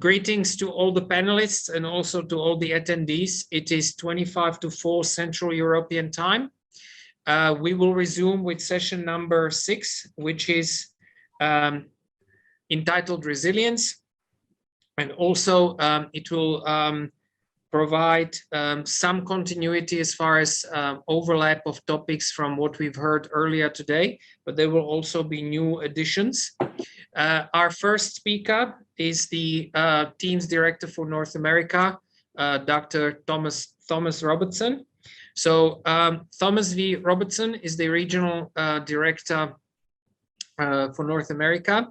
Greetings to all the panelists and also to all the attendees. It is 25 to 4 Central European time. We will resume with session number 6, which is entitled Resilience. And also it will provide some continuity as far as overlap of topics from what we've heard earlier today, but there will also be new additions. Our first speaker is the TIEMS Director for North America, Dr. Thomas Robertson. So Thomas V. Robertson is the Regional Director for North America.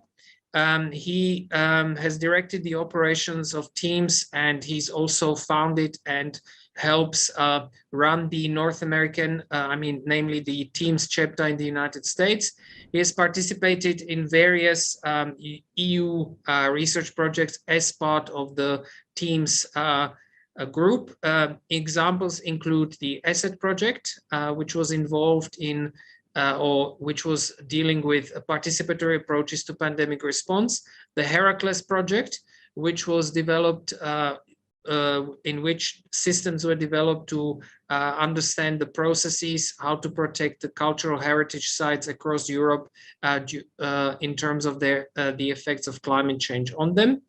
He has directed the operations of TIEMS, and he's also founded and helps run the North American, namely the TIEMS chapter in the United States. He has participated in various EU research projects as part of the TIEMS group. Examples include the ASSET project, which was involved in which was dealing with participatory approaches to pandemic response, the Heracles project, which was developed in which systems were developed to understand the processes, how to protect the cultural heritage sites across Europe in terms of the effects of climate change on them.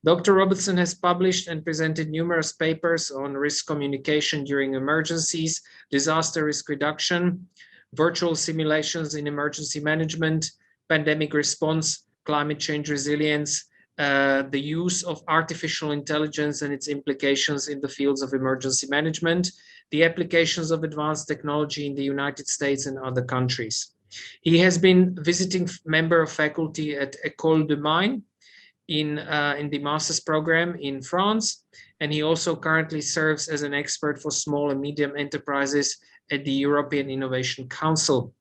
Dr. Robertson has published and presented numerous papers on risk communication during emergencies, disaster risk reduction, virtual simulations in emergency management, pandemic response, climate change resilience, the use of artificial intelligence and its implications in the fields of emergency management, the applications of advanced technology in the United States and other countries. He has been visiting member of faculty at École de Mines in the master's program in France, and he also currently serves as an expert for small and medium enterprises at the European Innovation Council.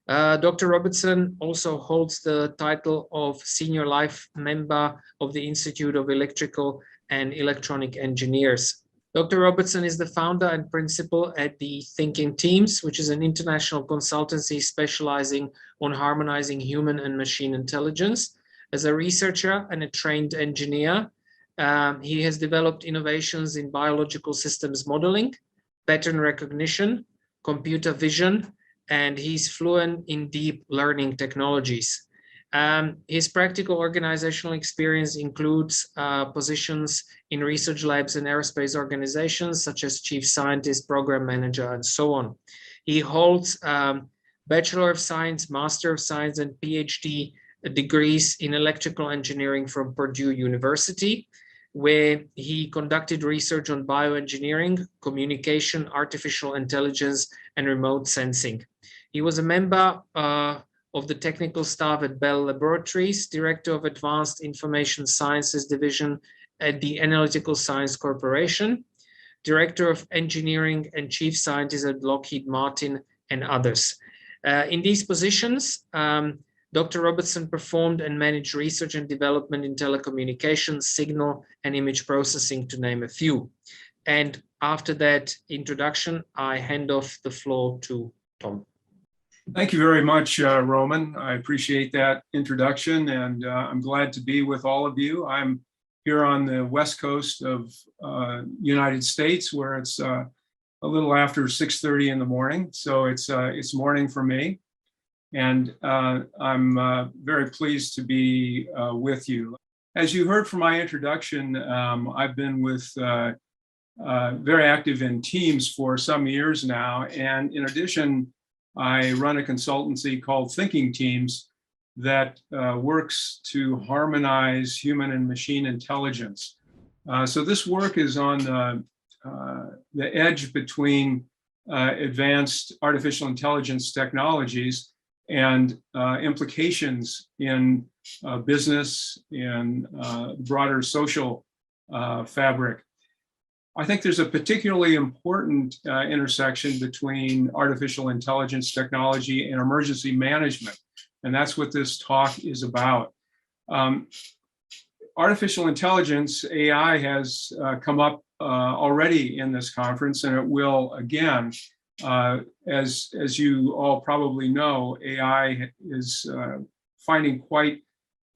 Dr. Robertson also holds the title of Senior Life Member of the Institute of Electrical and Electronic Engineers. Dr. Robertson is the founder and principal at the Thinking TIEMS, which is an international consultancy specializing on harmonizing human and machine intelligence. As a researcher and a trained engineer, he has developed innovations in biological systems modeling, pattern recognition, computer vision, and he's fluent in deep learning technologies. His practical organizational experience includes positions in research labs and aerospace organizations, such as chief scientist, program manager, and so on. He holds Bachelor of Science, Master of Science, and PhD degrees in electrical engineering from Purdue University, where he conducted research on bioengineering, communication, artificial intelligence, and remote sensing. He was a member of the technical staff at Bell Laboratories, Director of Advanced Information Sciences Division at the Analytical Science Corporation, Director of Engineering and Chief Scientist at Lockheed Martin, and others. In these positions, Dr. Robertson performed and managed research and development in telecommunications, signal, and image processing, to name a few. And after that introduction, I hand off the floor to Tom. Thank you very much, Roman. I appreciate that introduction, and I'm glad to be with all of you. I'm here on the west coast of United States, where it's a little after 6:30 in the morning, so it's morning for me. And I'm very pleased to be with you. As you heard from my introduction, I've been very active in TIEMS for some years now. And in addition, I run a consultancy called Thinking TIEMS that works to harmonize human and machine intelligence. So this work is on the edge between advanced artificial intelligence technologies and implications in business and broader social fabric. I think there's a particularly important intersection between artificial intelligence technology and emergency management, and that's what this talk is about. Artificial intelligence, AI, has come up already in this conference, and it will again. As you all probably know, AI is finding quite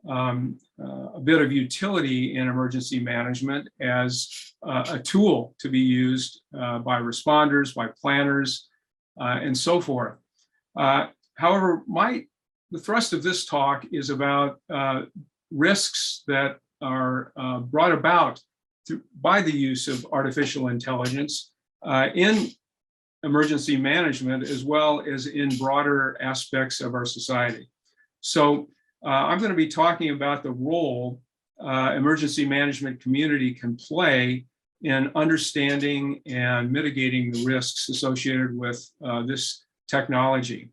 a bit of utility in emergency management as a tool to be used by responders, by planners, and so forth. However, the thrust of this talk is about risks that are brought about by the use of artificial intelligence in emergency management, as well as in broader aspects of our society. So I'm going to be talking about the role emergency management community can play in understanding and mitigating the risks associated with this technology.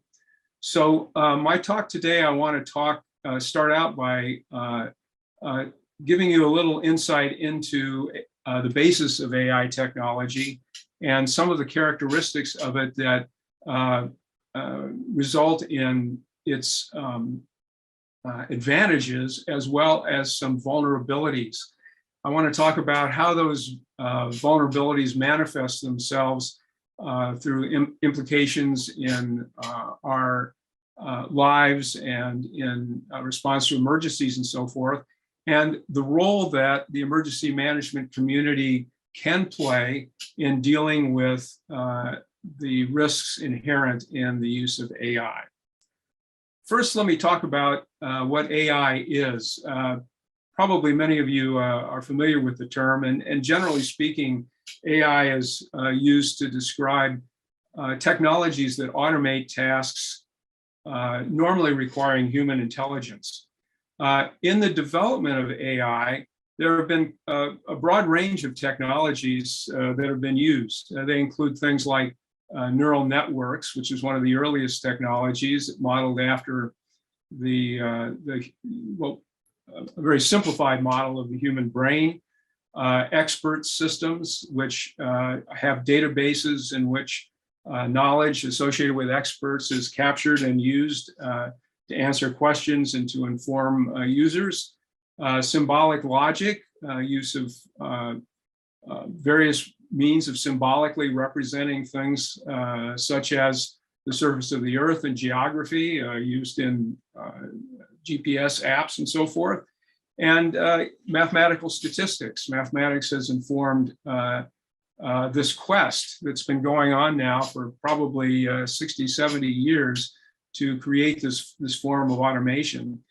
So my talk today, I want to start out by giving you a little insight into the basis of AI technology and some of the characteristics of it that result in its advantages as well as some vulnerabilities. I want to talk about how those vulnerabilities manifest themselves through implications in our lives and in response to emergencies and so forth, and the role that the emergency management community can play in dealing with the risks inherent in the use of AI. First, let me talk about what AI is. Probably many of you are familiar with the term, and generally speaking, AI is used to describe technologies that automate tasks normally requiring human intelligence. In the development of AI, there have been a broad range of technologies that have been used. They include things like neural networks, which is one of the earliest technologies modeled after a very simplified model of the human brain. Expert systems, which have databases in which knowledge associated with experts is captured and used to answer questions and to inform users. Symbolic logic, use of various means of symbolically representing things such as the surface of the earth and geography, used in GPS apps and so forth. And mathematical statistics. Mathematics has informed this quest that's been going on now for probably 60, 70 years to create this form of automation.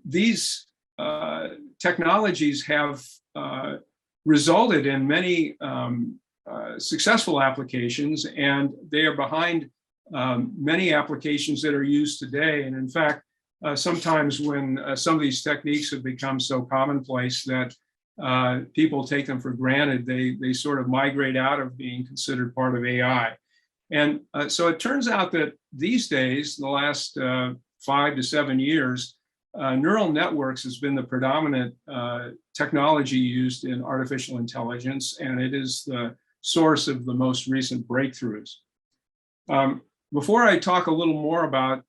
These technologies have resulted in many successful applications, and they are behind many applications that are used today. And in fact, sometimes when some of these techniques have become so commonplace that people take them for granted, they sort of migrate out of being considered part of AI. And so it turns out that these days, the last 5 to 7 years, neural networks has been the predominant technology used in artificial intelligence, and it is the source of the most recent breakthroughs. Before I talk a little more about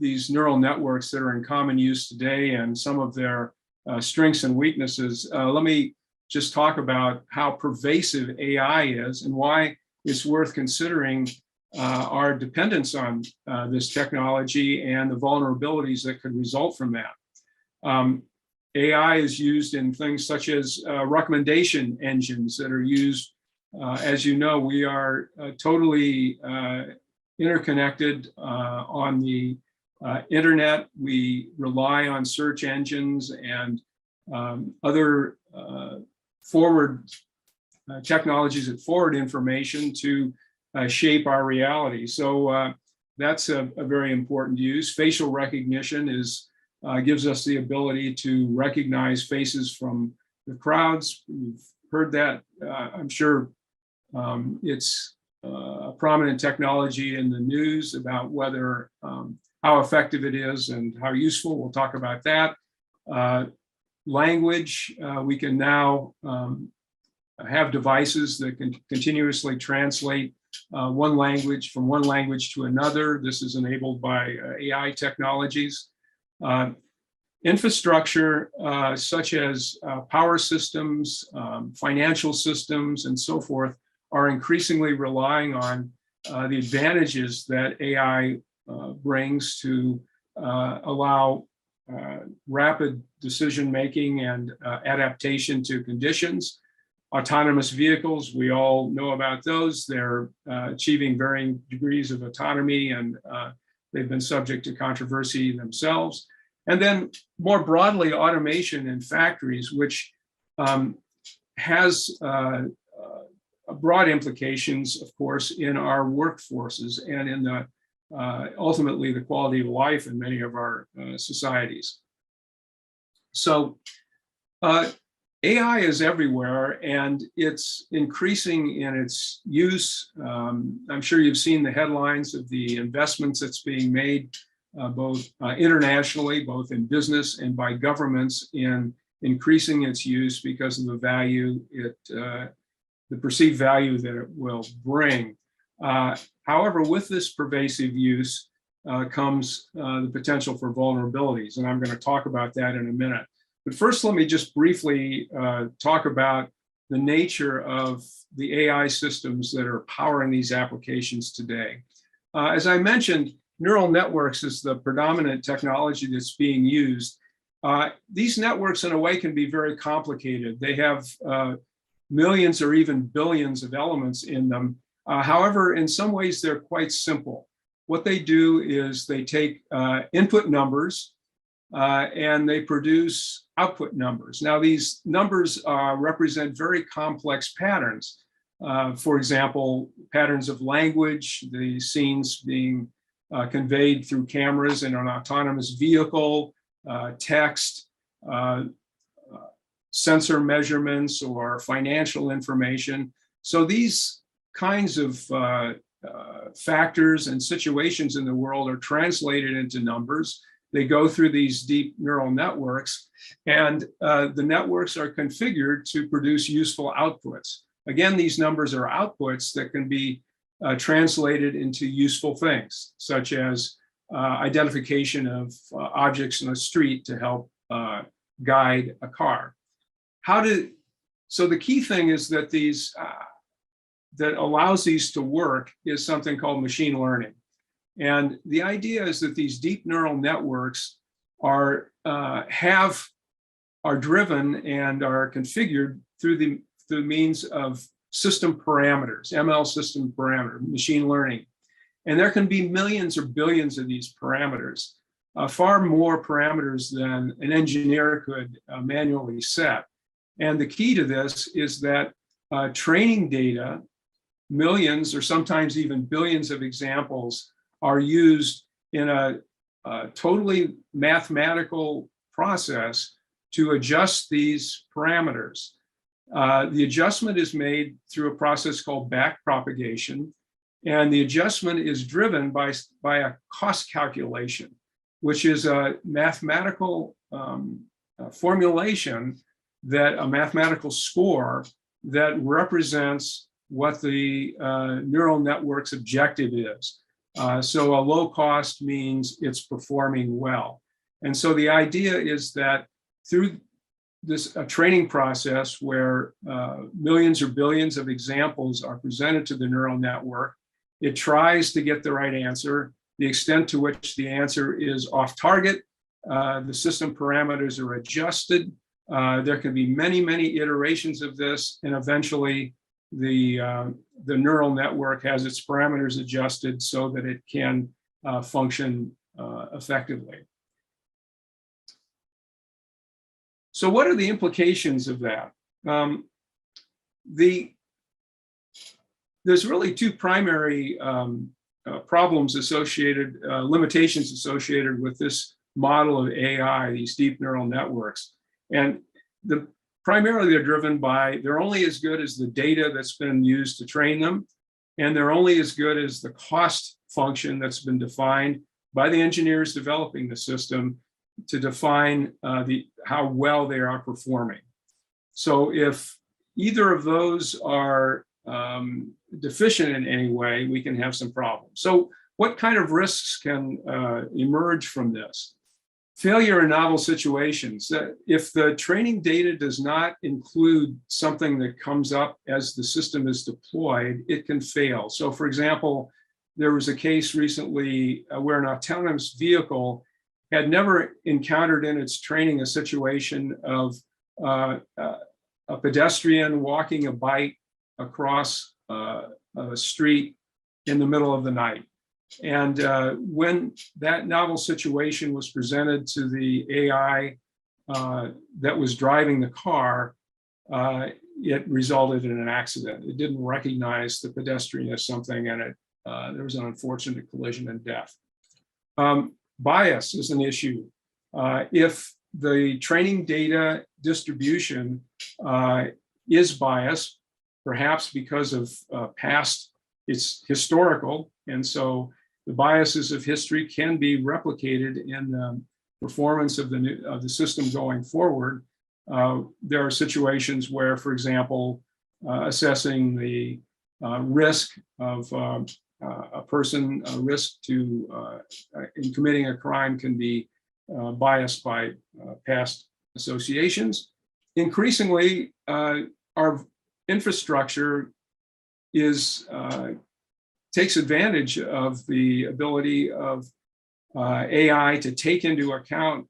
these neural networks that are in common use today and some of their strengths and weaknesses, let me just talk about how pervasive AI is and why it's worth considering our dependence on this technology and the vulnerabilities that could result from that. AI is used in things such as recommendation engines that are used. As you know, we are totally interconnected on the internet. We rely on search engines and other forward technologies that forward information to shape our reality. So that's a very important use. Facial recognition gives us the ability to recognize faces from the crowds. You've heard that. I'm sure it's a prominent technology in the news about whether how effective it is and how useful. We'll talk about that. Language, we can now have devices that can continuously translate one language from one language to another. This is enabled by AI technologies. Infrastructure such as power systems, financial systems, and so forth are increasingly relying on the advantages that AI brings to allow rapid decision-making and adaptation to conditions. Autonomous vehicles, we all know about those. They're achieving varying degrees of autonomy, and they've been subject to controversy themselves. And then more broadly, automation in factories, which has broad implications, of course, in our workforces and in the ultimately the quality of life in many of our societies. So AI is everywhere, and it's increasing in its use. I'm sure you've seen the headlines of the investments that's being made both internationally, both in business and by governments, in increasing its use because of the value the perceived value that it will bring. However, with this pervasive use comes the potential for vulnerabilities, and I'm going to talk about that in a minute. But first, let me just briefly talk about the nature of the AI systems that are powering these applications today. As I mentioned, neural networks is the predominant technology that's being used. These networks, in a way, can be very complicated. They have millions or even billions of elements in them. However, in some ways, they're quite simple. What they do is they take input numbers and they produce output numbers. Now, these numbers represent very complex patterns. For example, patterns of language, the scenes being conveyed through cameras in an autonomous vehicle, text, sensor measurements, or financial information. So these kinds of factors and situations in the world are translated into numbers. They go through these deep neural networks, and the networks are configured to produce useful outputs. Again, these numbers are outputs that can be translated into useful things, such as identification of objects in a street to help guide a car. So the key thing is that these that allows these to work is something called machine learning. And the idea is that these deep neural networks are driven and are configured through the means of system parameters, ML system parameter, machine learning. And there can be millions or billions of these parameters, far more parameters than an engineer could manually set. And the key to this is that training data, millions or sometimes even billions of examples, are used in a totally mathematical process to adjust these parameters. The adjustment is made through a process called backpropagation, and the adjustment is driven by a cost calculation, which is a mathematical formulation, that a mathematical score that represents what the neural network's objective is. So a low cost means it's performing well. And so the idea is that through this training process where millions or billions of examples are presented to the neural network, it tries to get the right answer. The extent to which the answer is off target, the system parameters are adjusted. There can be many, many iterations of this, and eventually the neural network has its parameters adjusted so that it can function effectively. So what are the implications of that? There's really two primary problems associated, limitations associated with this model of AI, these deep neural networks. And primarily they're driven by, they're only as good as the data that's been used to train them, and they're only as good as the cost function that's been defined by the engineers developing the system to define how well they are performing. So if either of those are deficient in any way, we can have some problems. So what kind of risks can emerge from this? Failure in novel situations. If the training data does not include something that comes up as the system is deployed, it can fail. So for example, there was a case recently where an autonomous vehicle had never encountered in its training a situation of a pedestrian walking a bike across a street in the middle of the night. And when that novel situation was presented to the AI that was driving the car, it resulted in an accident. It didn't recognize the pedestrian as something, and there was an unfortunate collision and death. Bias is an issue. If the training data distribution is biased, perhaps because of past, it's historical, and so the biases of history can be replicated in the performance of the system going forward. There are situations where, for example, assessing the risk of a person, risk to in committing a crime can be biased by past associations. Increasingly, our infrastructure takes advantage of the ability of AI to take into account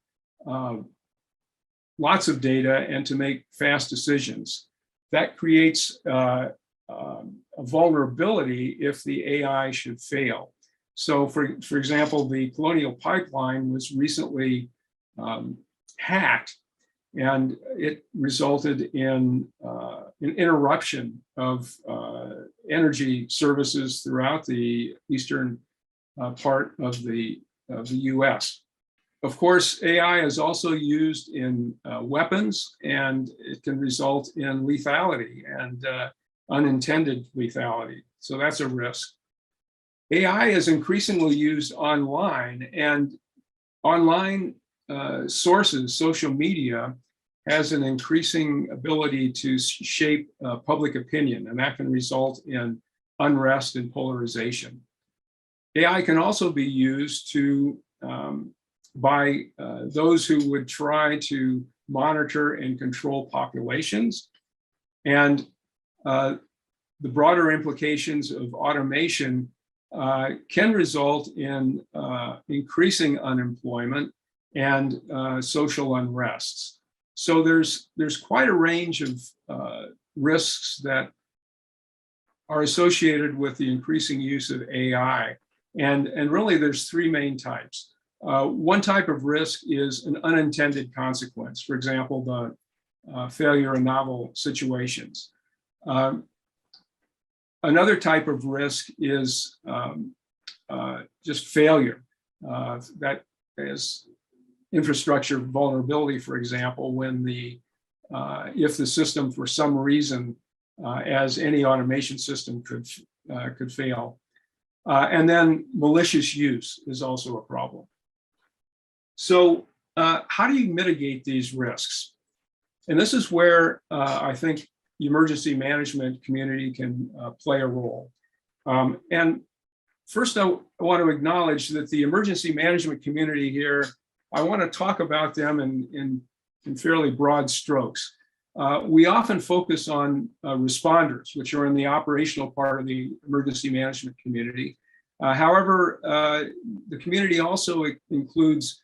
lots of data and to make fast decisions. That creates a vulnerability if the AI should fail. So for example, the Colonial Pipeline was recently hacked, and it resulted in an interruption of energy services throughout the eastern part of the US. Of course, AI is also used in weapons, and it can result in lethality and unintended lethality. So that's a risk. AI is increasingly used online, and online sources, social media, has an increasing ability to shape public opinion, and that can result in unrest and polarization. AI can also be used by those who would try to monitor and control populations. And the broader implications of automation can result in increasing unemployment and social unrests. So there's quite a range of risks that are associated with the increasing use of AI. And really there's three main types. One type of risk is an unintended consequence. For example, the failure in novel situations. Another type of risk is just failure. That is infrastructure vulnerability, for example, when if the system for some reason, as any automation system could fail. And then malicious use is also a problem. So how do you mitigate these risks? And this is where I think the emergency management community can play a role. And first, I want to acknowledge that the emergency management community here, I want to talk about them in fairly broad strokes. We often focus on responders, which are in the operational part of the emergency management community. However, the community also includes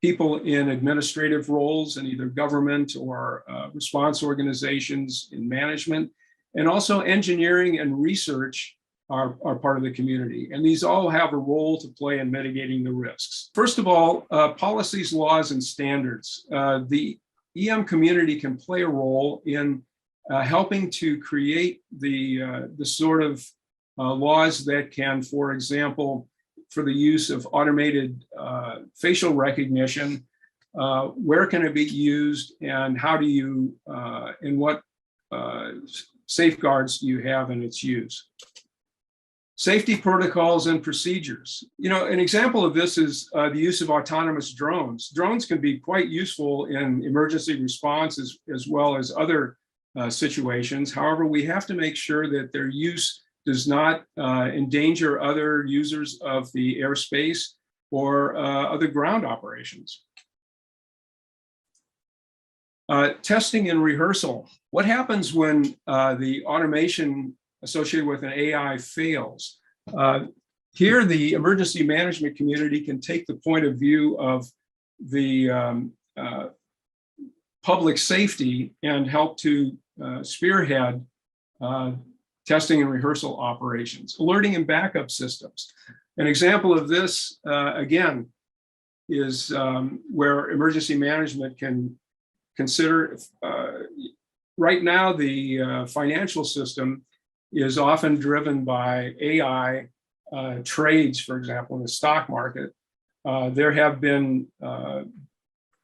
people in administrative roles in either government or response organizations in management, and also engineering and research are part of the community. And these all have a role to play in mitigating the risks. First of all, policies, laws, and standards. The EM community can play a role in helping to create the sort of laws that can, for example, for the use of automated facial recognition, where can it be used, and how do you, and what safeguards do you have in its use? Safety protocols and procedures. You know, an example of this is the use of autonomous drones. Drones can be quite useful in emergency response as well as other situations. However, we have to make sure that their use does not endanger other users of the airspace or other ground operations. Testing and rehearsal. What happens when the automation associated with an AI fails? Here, the emergency management community can take the point of view of the public safety and help to spearhead testing and rehearsal operations, alerting and backup systems. An example of this, again, is where emergency management can consider, right now, the financial system is often driven by AI trades, for example, in the stock market. There have been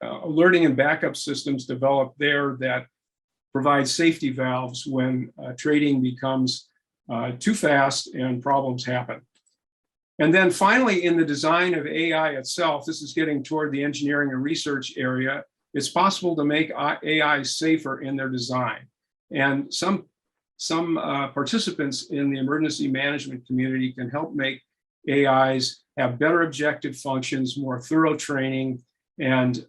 alerting and backup systems developed there that provide safety valves when trading becomes too fast and problems happen. And then finally, in the design of AI itself, this is getting toward the engineering and research area, it's possible to make AI safer in their design. And some participants in the emergency management community can help make AIs have better objective functions, more thorough training, and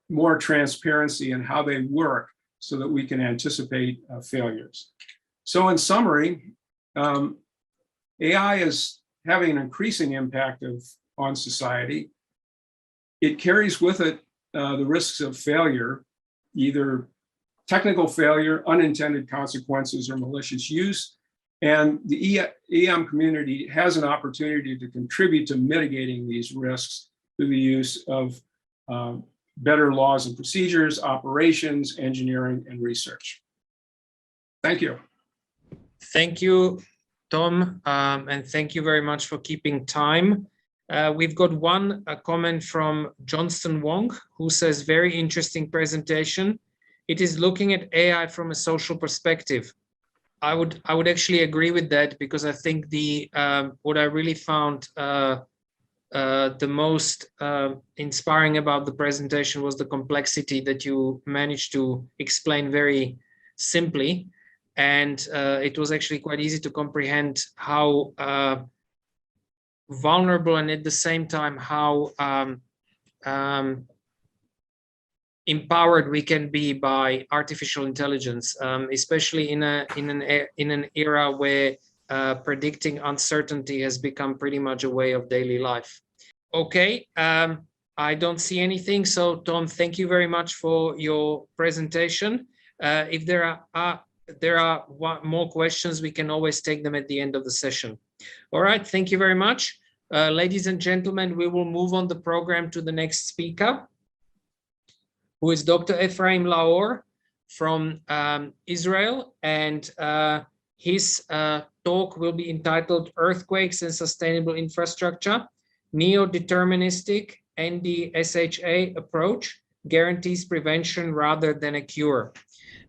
more transparency in how they work so that we can anticipate failures. So in summary, AI is having an increasing impact on society. It carries with it the risks of failure, either technical failure, unintended consequences, or malicious use. And the EM community has an opportunity to contribute to mitigating these risks through the use of better laws and procedures, operations, engineering, and research. Thank you. Thank you, Tom, and thank you very much for keeping time. We've got one comment from Johnston Wong, who says, very interesting presentation. It is looking at AI from a social perspective. I would actually agree with that, because I think the what I really found the most inspiring about the presentation was the complexity that you managed to explain very simply. And it was actually quite easy to comprehend how vulnerable and at the same time how empowered we can be by artificial intelligence, especially in an era where predicting uncertainty has become pretty much a way of daily life. Okay, I don't see anything. So Tom, thank you very much for your presentation. If there are more questions, we can always take them at the end of the session. All right, thank you very much. Ladies and gentlemen, we will move on the program to the next speaker, who is Dr. Efraim Laor from Israel, and his talk will be entitled Earthquakes and Sustainable Infrastructure, Neo-Deterministic NDSHA Approach Guarantees Prevention Rather than a Cure.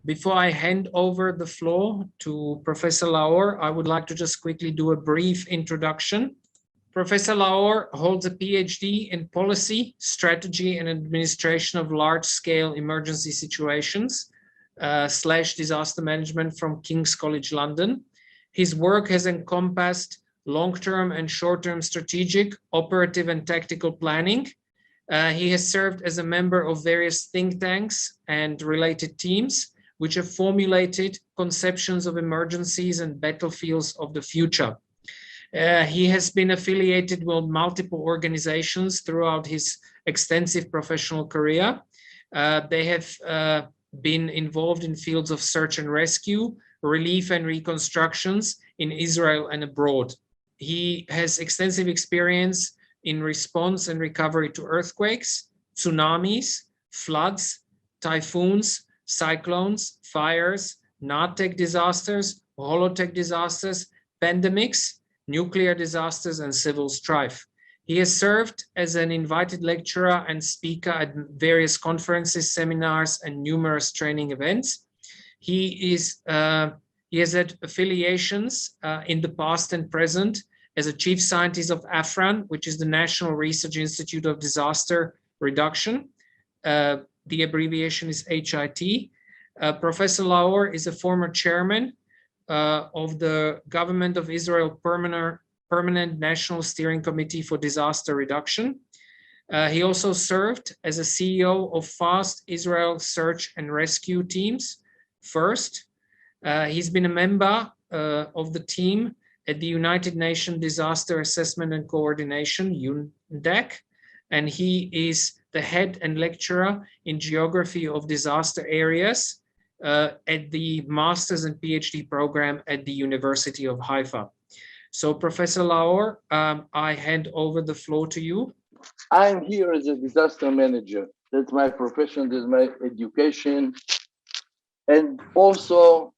Before I hand over the floor to Professor Laor, I would like to just quickly do a brief introduction. Professor Laor holds a PhD in Policy, Strategy and Administration of Large-Scale Emergency Situations / Disaster Management from King's College London. His work has encompassed long-term and short-term strategic, operative and tactical planning. He has served as a member of various think tanks and related teams, which have formulated conceptions of emergencies and battlefields of the future. He has been affiliated with multiple organizations throughout his extensive professional career. They have been involved in fields of search and rescue, relief and reconstructions in Israel and abroad. He has extensive experience in response and recovery to earthquakes, tsunamis, floods, typhoons, cyclones, fires, NATEC disasters, holotech disasters, pandemics, nuclear disasters, and civil strife. He has served as an invited lecturer and speaker at various conferences, seminars, and numerous training events. He has had affiliations in the past and present as a chief scientist of AFRAN, which is the National Research Institute of Disaster Reduction. The abbreviation is HIT. Professor Laor is a former chairman of the Government of Israel Permanent National Steering Committee for Disaster Reduction. He also served as a CEO of FAST Israel Search and Rescue Teams. First, he's been a member of the team at the United Nations Disaster Assessment and Coordination, UNDAC, and he is the head and lecturer in Geography of Disaster Areas at the Master's and PhD program at the University of Haifa. So Professor Laor, I hand over the floor to you. I'm here as a disaster manager. That's my profession, that's my education. And also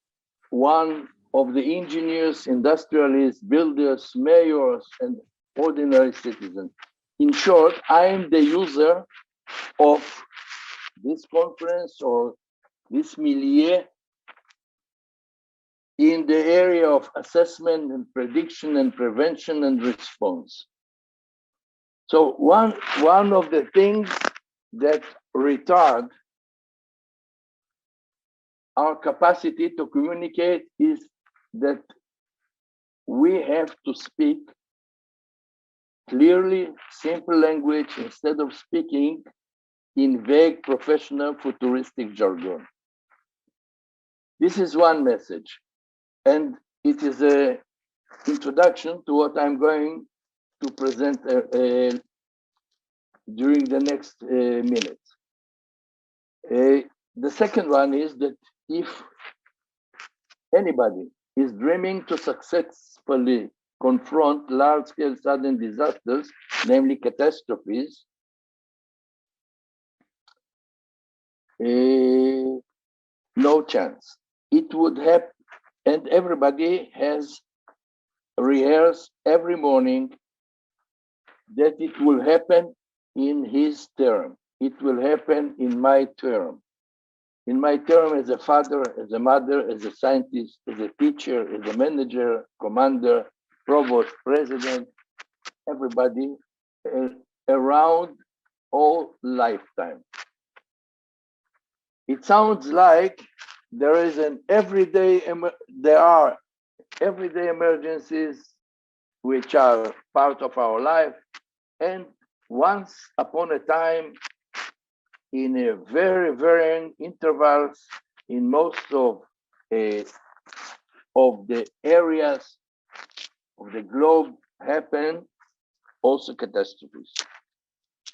one of the engineers, industrialists, builders, mayors, and ordinary citizens. In short, I am the user of this conference or this milieu in the area of assessment and prediction and prevention and response. So one of the things that retard our capacity to communicate is that we have to speak clearly, simple language, instead of speaking in vague, professional, futuristic jargon. This is one message, and it is an introduction to what I'm going to present during the next minutes. The second one is that if anybody is dreaming to successfully confront large-scale sudden disasters, namely catastrophes, no chance. It would happen, and everybody has rehearsed every morning that it will happen in his term. It will happen in my term. In my term as a father, as a mother, as a scientist, as a teacher, as a manager, commander, provost, president, everybody around all lifetime. It sounds like there is there are everyday emergencies which are part of our life, and once upon a time, in a very varying intervals, in most of the areas of the globe, happen also catastrophes.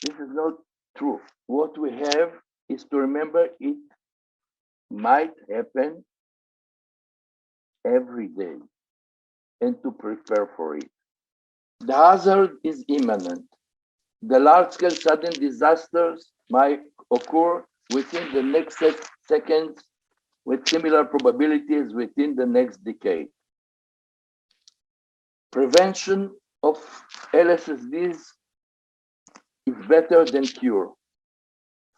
This is not true. What we have is to remember it might happen every day and to prepare for it. The hazard is imminent. The large-scale sudden disasters might occur within the next seconds with similar probabilities within the next decade. Prevention of LSSDs is better than cure.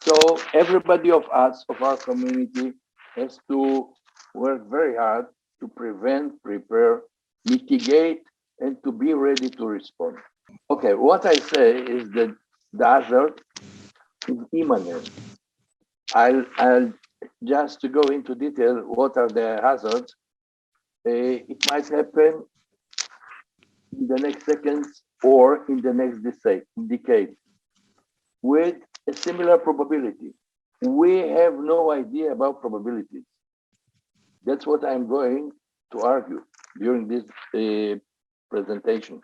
So everybody of us, of our community, has to work very hard to prevent, prepare, mitigate, and to be ready to respond. Okay, what I say is that the hazard is imminent. I'll just to go into detail, what are the hazards? It might happen in the next seconds or in the next decade with a similar probability. We have no idea about probabilities. That's what I'm going to argue during this presentation.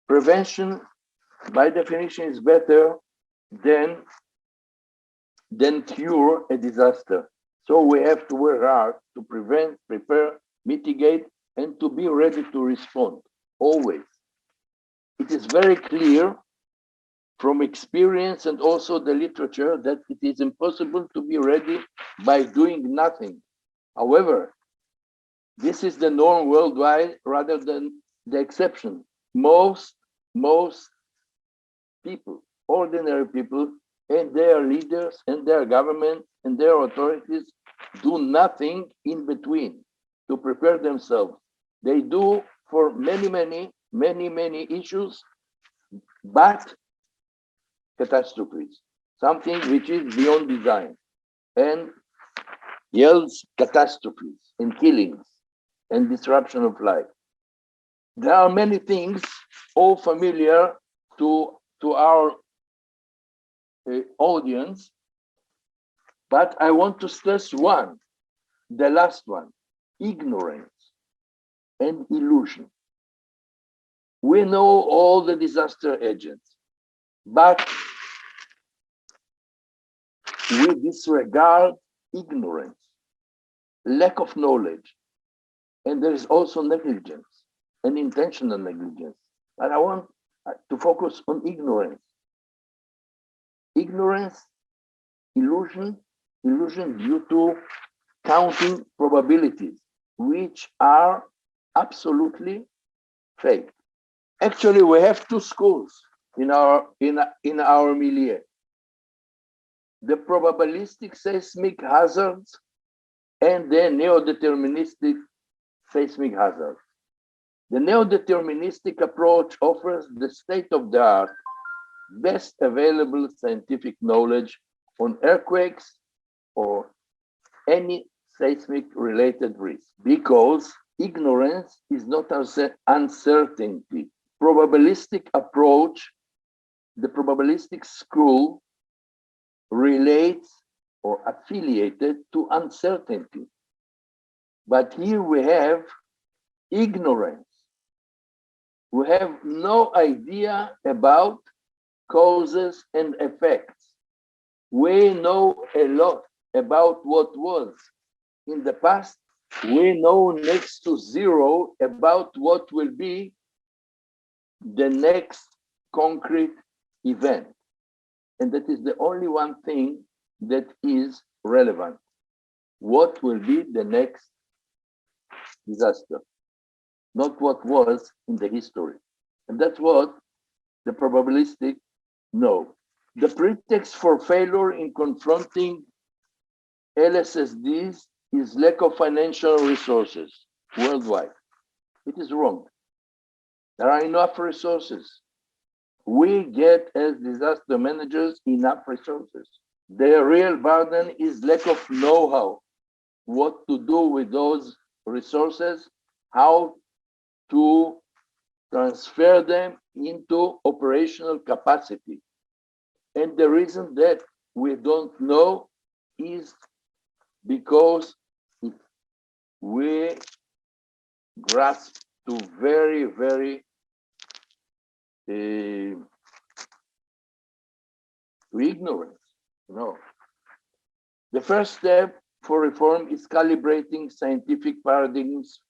Prevention, by definition, is better than cure a disaster. So we have to work hard to prevent, prepare, mitigate, and to be ready to respond, always. It is very clear from experience and also the literature that it is impossible to be ready by doing nothing. However, this is the norm worldwide rather than the exception. Most people, ordinary people, and their leaders and their government and their authorities do nothing in between to prepare themselves. They do for many issues, but catastrophes, something which is beyond design, and yields catastrophes and killings and disruption of life. There are many things all familiar to our audience, but I want to stress one, the last one, ignorance. and illusion. We know all the disaster agents, but we disregard ignorance, lack of knowledge, and there is also negligence and intentional negligence. And I want to focus on ignorance. Ignorance, illusion due to counting probabilities, which are absolutely fake. Actually, we have two schools in our milieu. The probabilistic seismic hazards and the neo-deterministic seismic hazards. The neo-deterministic approach offers the state-of-the-art, best available scientific knowledge on earthquakes or any seismic related risk, because ignorance is not uncertainty. Probabilistic approach, the probabilistic school relates or affiliated to uncertainty. But here we have ignorance. We have no idea about causes and effects. We know a lot about what was in the past. We know next to zero about what will be the next concrete event. And that is the only one thing that is relevant. What will be the next disaster? Not what was in the history. And that's what the probabilistic know. The pretext for failure in confronting LSSDs is lack of financial resources worldwide. It is wrong. There are enough resources. We get, as disaster managers, enough resources. The real burden is lack of know-how, what to do with those resources, how to transfer them into operational capacity. And the reason that we don't know is because we grasp to very, very to ignorance. No. The first step for reform is calibrating scientific paradigms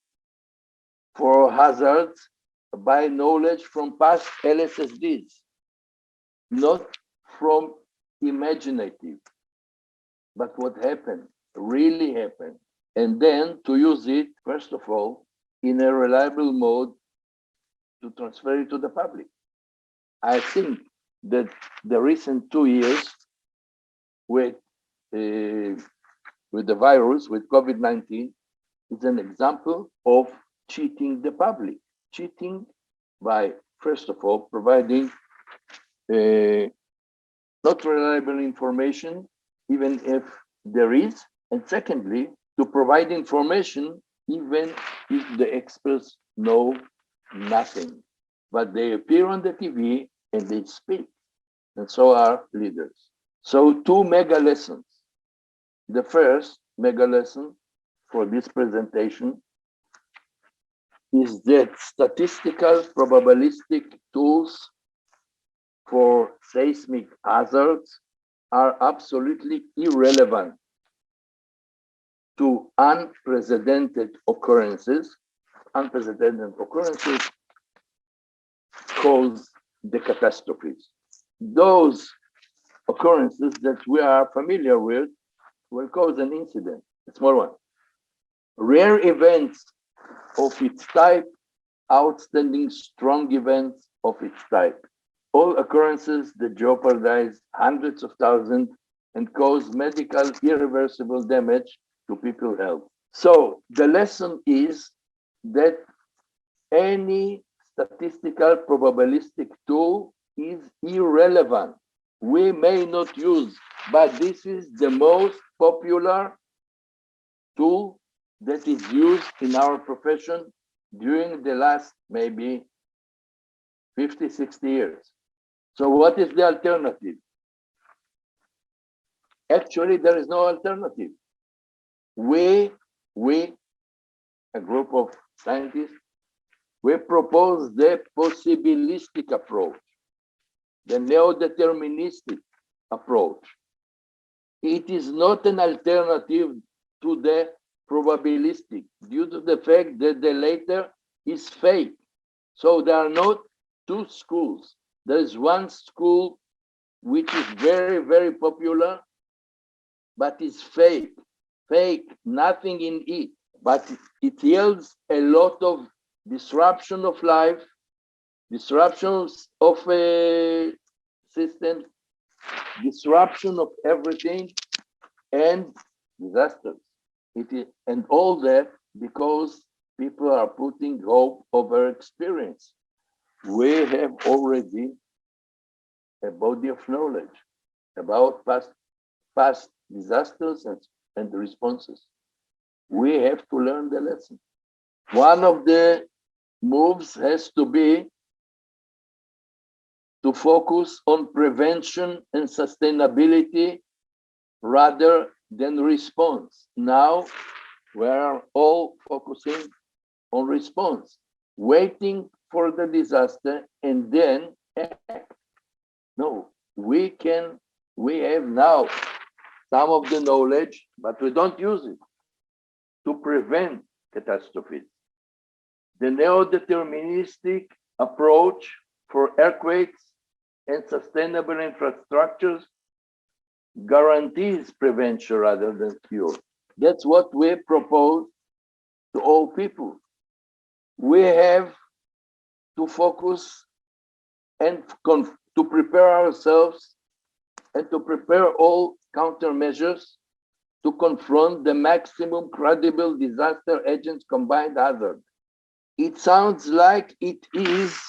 for hazards by knowledge from past LSSDs, not from imaginative, but what happened, really happened. And then to use it, first of all, in a reliable mode to transfer it to the public. I think that the recent 2 years with the virus, with COVID-19, is an example of cheating the public. Cheating by, first of all, providing not reliable information, even if there is, and secondly, to provide information even if the experts know nothing. But they appear on the TV and they speak, and so are leaders. So 2 mega lessons. The first mega lesson for this presentation is that statistical probabilistic tools for seismic hazards are absolutely irrelevant to unprecedented occurrences. Unprecedented occurrences cause the catastrophes. Those occurrences that we are familiar with will cause an incident, a small one. Rare events of its type, outstanding strong events of its type. All occurrences that jeopardize hundreds of thousands and cause medical irreversible damage to people's health. So the lesson is that any statistical probabilistic tool is irrelevant. We may not use, but this is the most popular tool that is used in our profession during the last maybe 50, 60 years. So what is the alternative? Actually, there is no alternative. We, a group of scientists, we propose the possibilistic approach, the neo-deterministic approach. It is not an alternative to the probabilistic due to the fact that the latter is fake. So there are not two schools. There is one school which is very, very popular, but is fake, nothing in it. But it yields a lot of disruption of life, disruptions of a system, disruption of everything, and disasters. And all that because people are putting hope over experience. We have already a body of knowledge about past disasters and responses. We have to learn the lesson. One of the moves has to be to focus on prevention and sustainability rather than response. Now we are all focusing on response, waiting for the disaster and then act. No, we have now some of the knowledge, but we don't use it to prevent catastrophes. The neo-deterministic approach for earthquakes and sustainable infrastructures guarantees prevention rather than cure. That's what we propose to all people. We have to focus and to prepare ourselves and to prepare all countermeasures to confront the maximum credible disaster agents combined hazard. It sounds like it is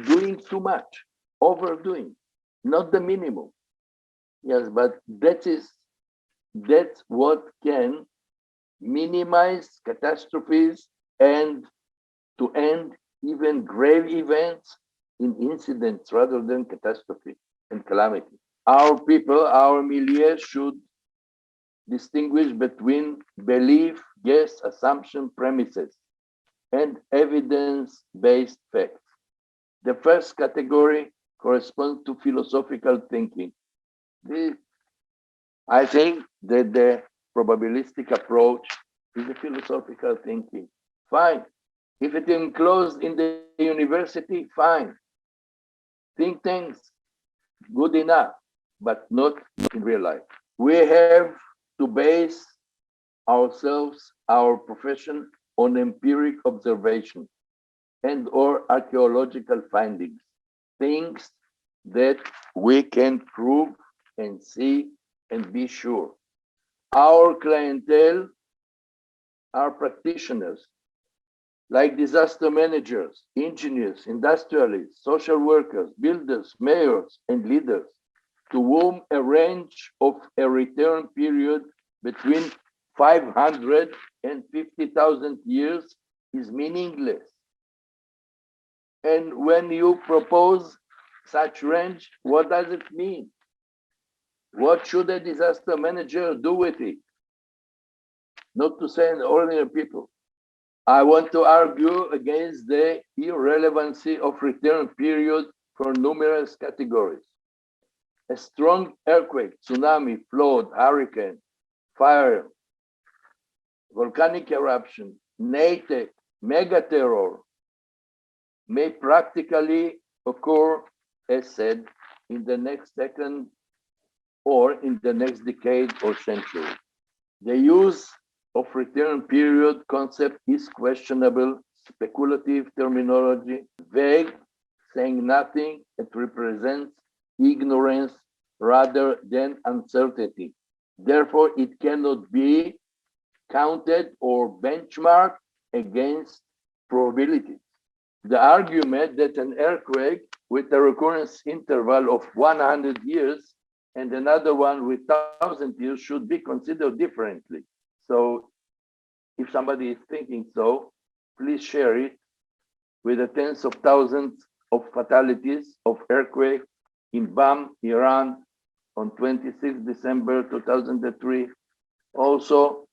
doing too much, overdoing, not the minimum. Yes, but that's what can minimize catastrophes and to end even grave events in incidents rather than catastrophe and calamity. Our people, our milieu should distinguish between belief, guess, assumption, premises, and evidence-based facts. The first category corresponds to philosophical thinking. I think that the probabilistic approach is a philosophical thinking. Fine. If it is enclosed in the university, fine. Think tanks, good enough, but not in real life. We have to base ourselves, our profession, on empiric observation and or archaeological findings, things that we can prove and see and be sure. Our clientele are practitioners, like disaster managers, engineers, industrialists, social workers, builders, mayors, and leaders, to whom a range of a return period between 500 and 50,000 years is meaningless. And when you propose such range, what does it mean? What should a disaster manager do with it? Not to say ordinary people. I want to argue against the irrelevancy of return period for numerous categories. A strong earthquake, tsunami, flood, hurricane, fire, volcanic eruption, NATEC, megaterror may practically occur, as said, in the next second or in the next decade or century. The use of return period concept is questionable, speculative terminology, vague, saying nothing. It represents ignorance rather than uncertainty. Therefore, it cannot be counted or benchmarked against probabilities. The argument that an earthquake with a recurrence interval of 100 years and another one with 1,000 years should be considered differently. So if somebody is thinking so, please share it with the tens of thousands of fatalities of earthquake in Bam, Iran on 26 December 2003. Also,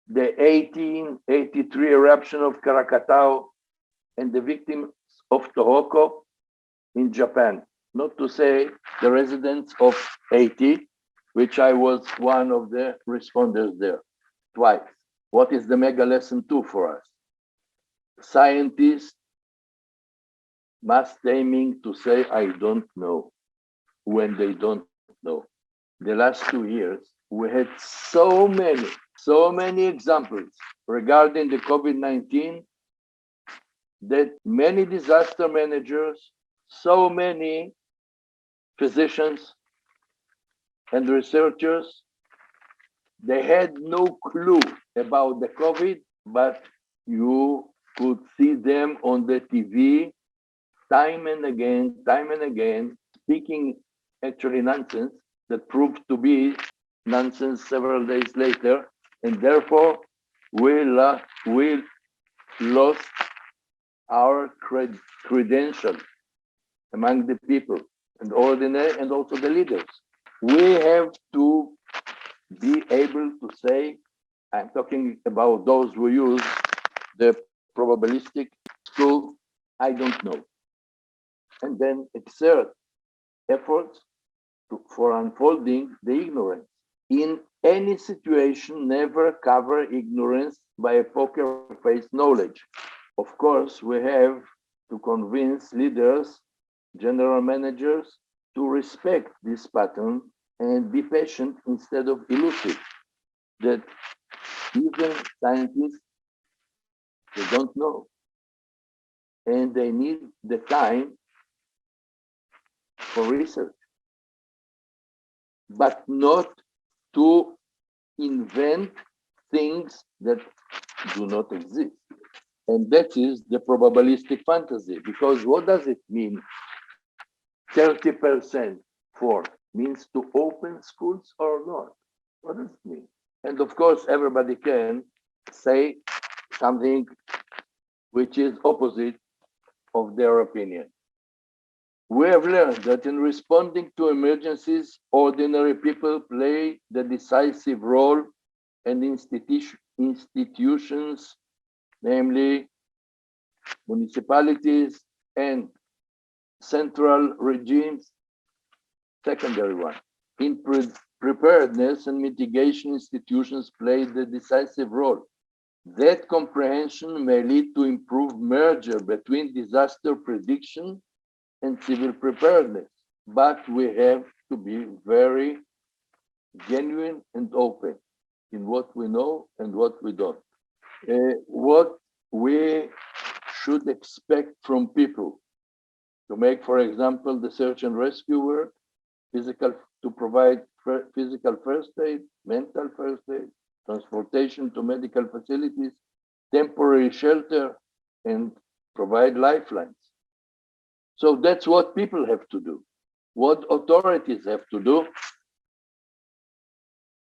the 1883 eruption of Krakatau and the victims of Tohoku in Japan, not to say the residents of Haiti, which I was one of the responders there twice. What is the mega lesson 2 for us? Scientists must aiming to say, I don't know, when they don't know. The last 2 years, we had so many examples regarding the COVID-19 that many disaster managers, so many physicians and researchers, they had no clue about the COVID, but you could see them on the TV time and again, speaking actually nonsense that proved to be nonsense several days later, and therefore we lost our credential among the people and ordinary and also the leaders. We have to be able to say, I'm talking about those who use the probabilistic tool, I don't know. And then exert efforts for unfolding the ignorance. In any situation, never cover ignorance by a poker face knowledge. Of course, we have to convince leaders, general managers, to respect this pattern and be patient instead of elusive. That even scientists, they don't know. And they need the time for research, but not to invent things that do not exist. And that is the probabilistic fantasy, because what does it mean? 30% for means to open schools or not? What does it mean? And of course, everybody can say something which is opposite of their opinion. We have learned that in responding to emergencies, ordinary people play the decisive role, and institutions, namely municipalities and central regimes, secondary one. In preparedness and mitigation, institutions play the decisive role. That comprehension may lead to improved merger between disaster prediction and civil preparedness, but we have to be very genuine and open in what we know and what we don't. What we should expect from people to make, for example, the search and rescue work, to provide physical first aid, mental first aid, transportation to medical facilities, temporary shelter, and provide lifelines. So that's what people have to do. What authorities have to do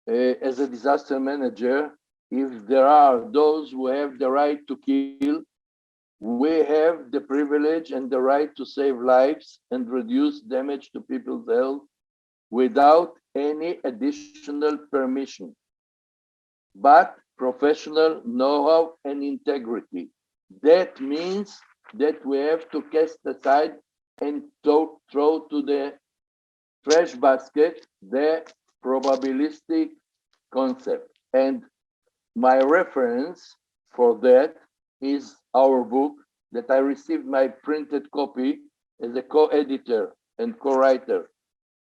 as a disaster manager, if there are those who have the right to kill, we have the privilege and the right to save lives and reduce damage to people's health without any additional permission, but professional know-how and integrity. That means that we have to cast aside and throw to the trash basket the probabilistic concept. And my reference for that is our book that I received my printed copy as a co-editor and co-writer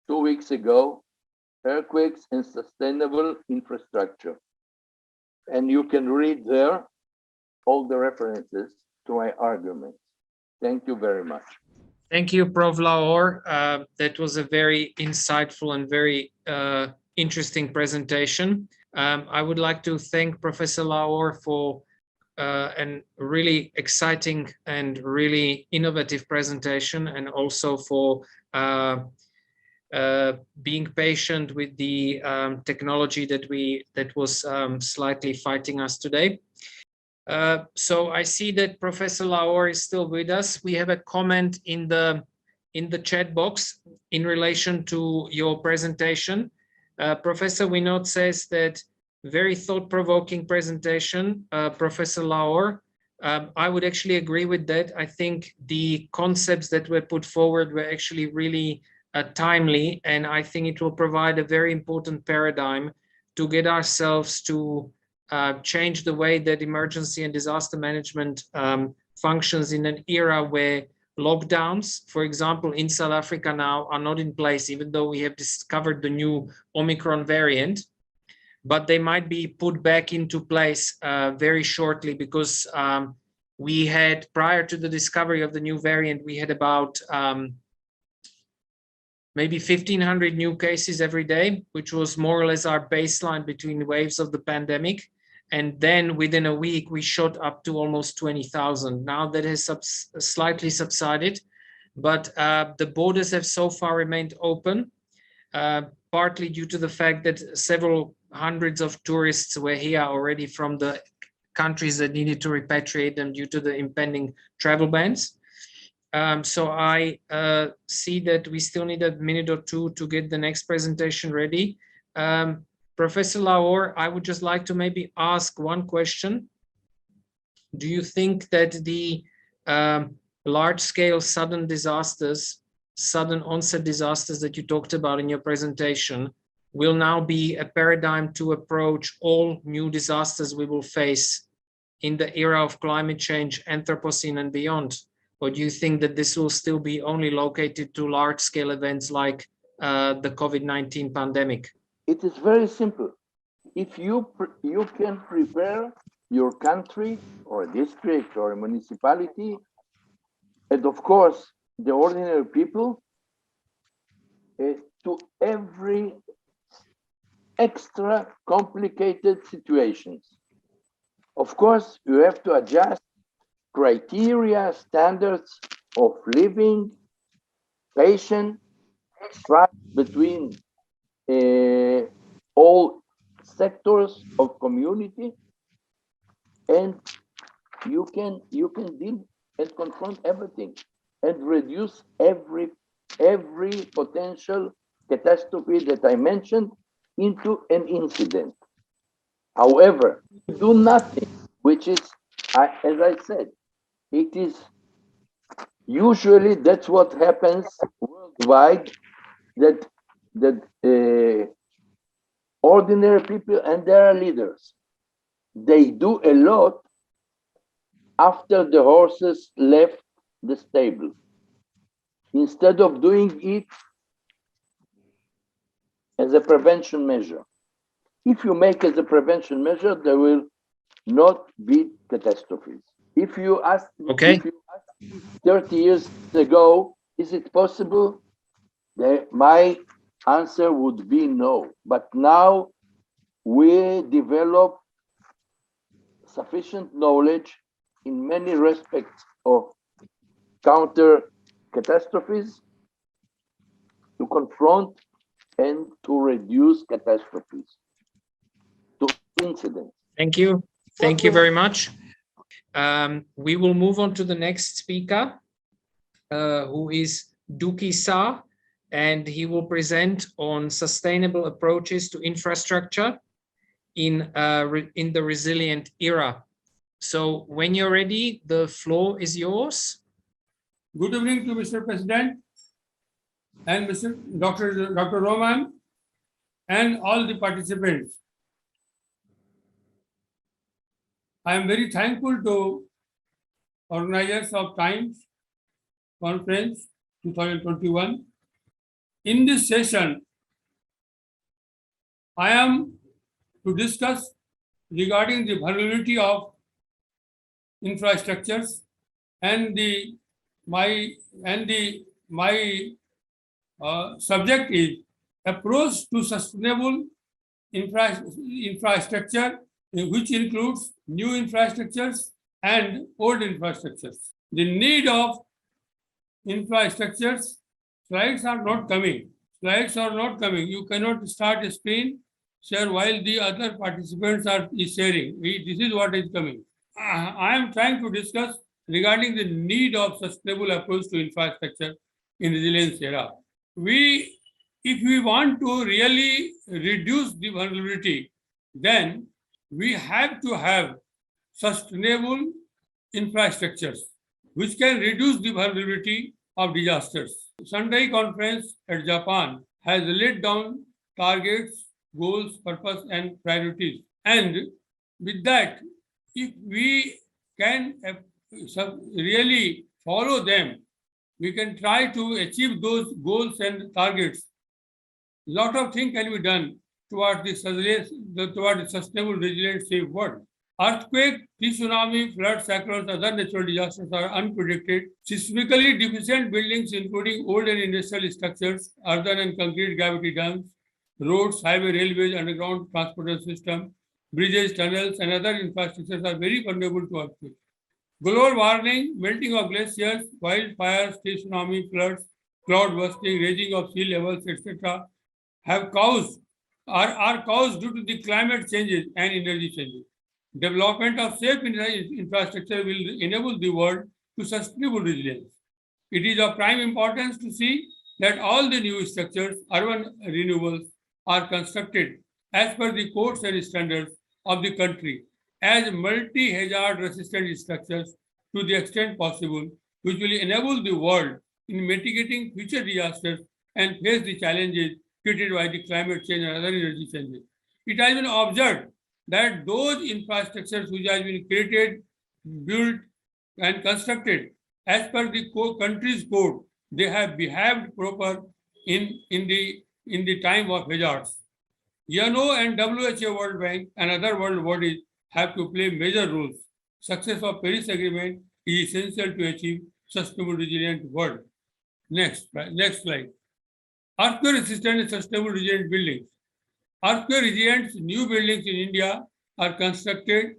2 weeks ago, Earthquakes and Sustainable Infrastructure. And you can read there all the references to my arguments. Thank you very much. Thank you, Prof. Laor. That was a very insightful and very interesting presentation. I would like to thank Professor Laor for a really exciting and really innovative presentation, and also for being patient with the technology that was slightly fighting us today. So I see that Professor Laor is still with us. We have a comment in the chat box in relation to your presentation. Professor Winod says that very thought-provoking presentation, Professor Laor. I would actually agree with that. I think the concepts that were put forward were actually really timely, and I think it will provide a very important paradigm to get ourselves to change the way that emergency and disaster management functions in an era where lockdowns, for example, in South Africa now are not in place, even though we have discovered the new Omicron variant, but they might be put back into place very shortly, because we had, prior to the discovery of the new variant, we had about maybe 1,500 new cases every day, which was more or less our baseline between waves of the pandemic. And then within a week, we shot up to almost 20,000. Now that has slightly subsided, but the borders have so far remained open, partly due to the fact that several hundreds of tourists were here already from the countries that needed to repatriate them due to the impending travel bans. So I see that we still need a minute or two to get the next presentation ready. Professor Laor, I would just like to maybe ask one question. Do you think that the large-scale sudden disasters, sudden onset disasters that you talked about in your presentation will now be a paradigm to approach all new disasters we will face in the era of climate change, Anthropocene and beyond? Or do you think that this will still be only located to large-scale events like the COVID-19 pandemic? It is very simple. If you can prepare your country or a district or a municipality, and of course the ordinary people, to every extra complicated situations. Of course, you have to adjust criteria, standards of living, patient, trust between all sectors of community, and you can deal and confront everything and reduce every potential catastrophe that I mentioned into an incident. However, do nothing, which is, as I said, it is usually that's what happens worldwide, that ordinary people and their leaders, they do a lot after the horses left the stable, instead of doing it as a prevention measure. If you make as a prevention measure, there will not be catastrophes. If you ask, okay, 30 years ago, is it possible? My answer would be no. But now we develop sufficient knowledge in many respects of counter catastrophes to confront and to reduce catastrophes, to incidents. Thank you. Thank you very much. We will move on to the next speaker, who is Dukhi, and he will present on sustainable approaches to infrastructure in the resilient era. So when you're ready, the floor is yours. Good evening to Mr. President and Dr. Roman and all the participants. I am very thankful to organizers of TIEMS Conference 2021. In this session, I am to discuss regarding the vulnerability of infrastructures and my subject is approach to sustainable infrastructure, which includes new infrastructures and old infrastructures. The need of infrastructures, slides are not coming. Slides are not coming. You cannot start a screen share while the other participants are sharing. This is what is coming. I am trying to discuss regarding the need of sustainable approach to infrastructure in resilience era. If we want to really reduce the vulnerability, then we have to have sustainable infrastructures which can reduce the vulnerability of disasters. Shanghai Conference at Japan has laid down targets, goals, purpose, and priorities. And with that, if we can really follow them, we can try to achieve those goals and targets. A lot of things can be done towards the sustainable, resilient, safe world. Earthquake, tsunami, floods, cyclones, other natural disasters are unpredicted. Seismically deficient buildings, including old and industrial structures, earthen and concrete gravity dams, roads, highway, railways, underground transportation system, bridges, tunnels, and other infrastructures are very vulnerable to earthquakes. Global warming, melting of glaciers, wildfires, tsunami, floods, cloud bursting, raising of sea levels, etc., are caused due to the climate changes and energy changes. Development of safe infrastructure will enable the world to sustainable resilience. It is of prime importance to see that all the new structures, urban renewals, are constructed as per the codes and standards of the country as multi-hazard resistant structures to the extent possible, which will enable the world in mitigating future disasters and face the challenges created by the climate change and other energy changes. It has been observed that those infrastructures which have been created, built, and constructed as per the country's code, they have behaved proper in the time of hazards. UNO and WHO, World Bank, and other world bodies have to play major roles. Success of Paris Agreement is essential to achieve sustainable, resilient world. Next slide. Earthquake resistant and sustainable resilient buildings. Earthquake resilient new buildings in India are constructed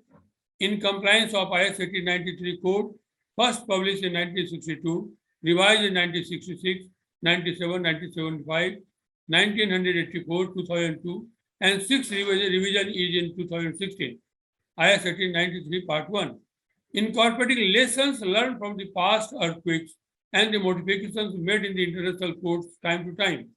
in compliance of IS 1893 code, first published in 1962, revised in 1966, 97, 1975, 1984, 2002, and 6th revision is in 2016. IS 1893 Part 1. Incorporating lessons learned from the past earthquakes and the modifications made in the international codes time to time.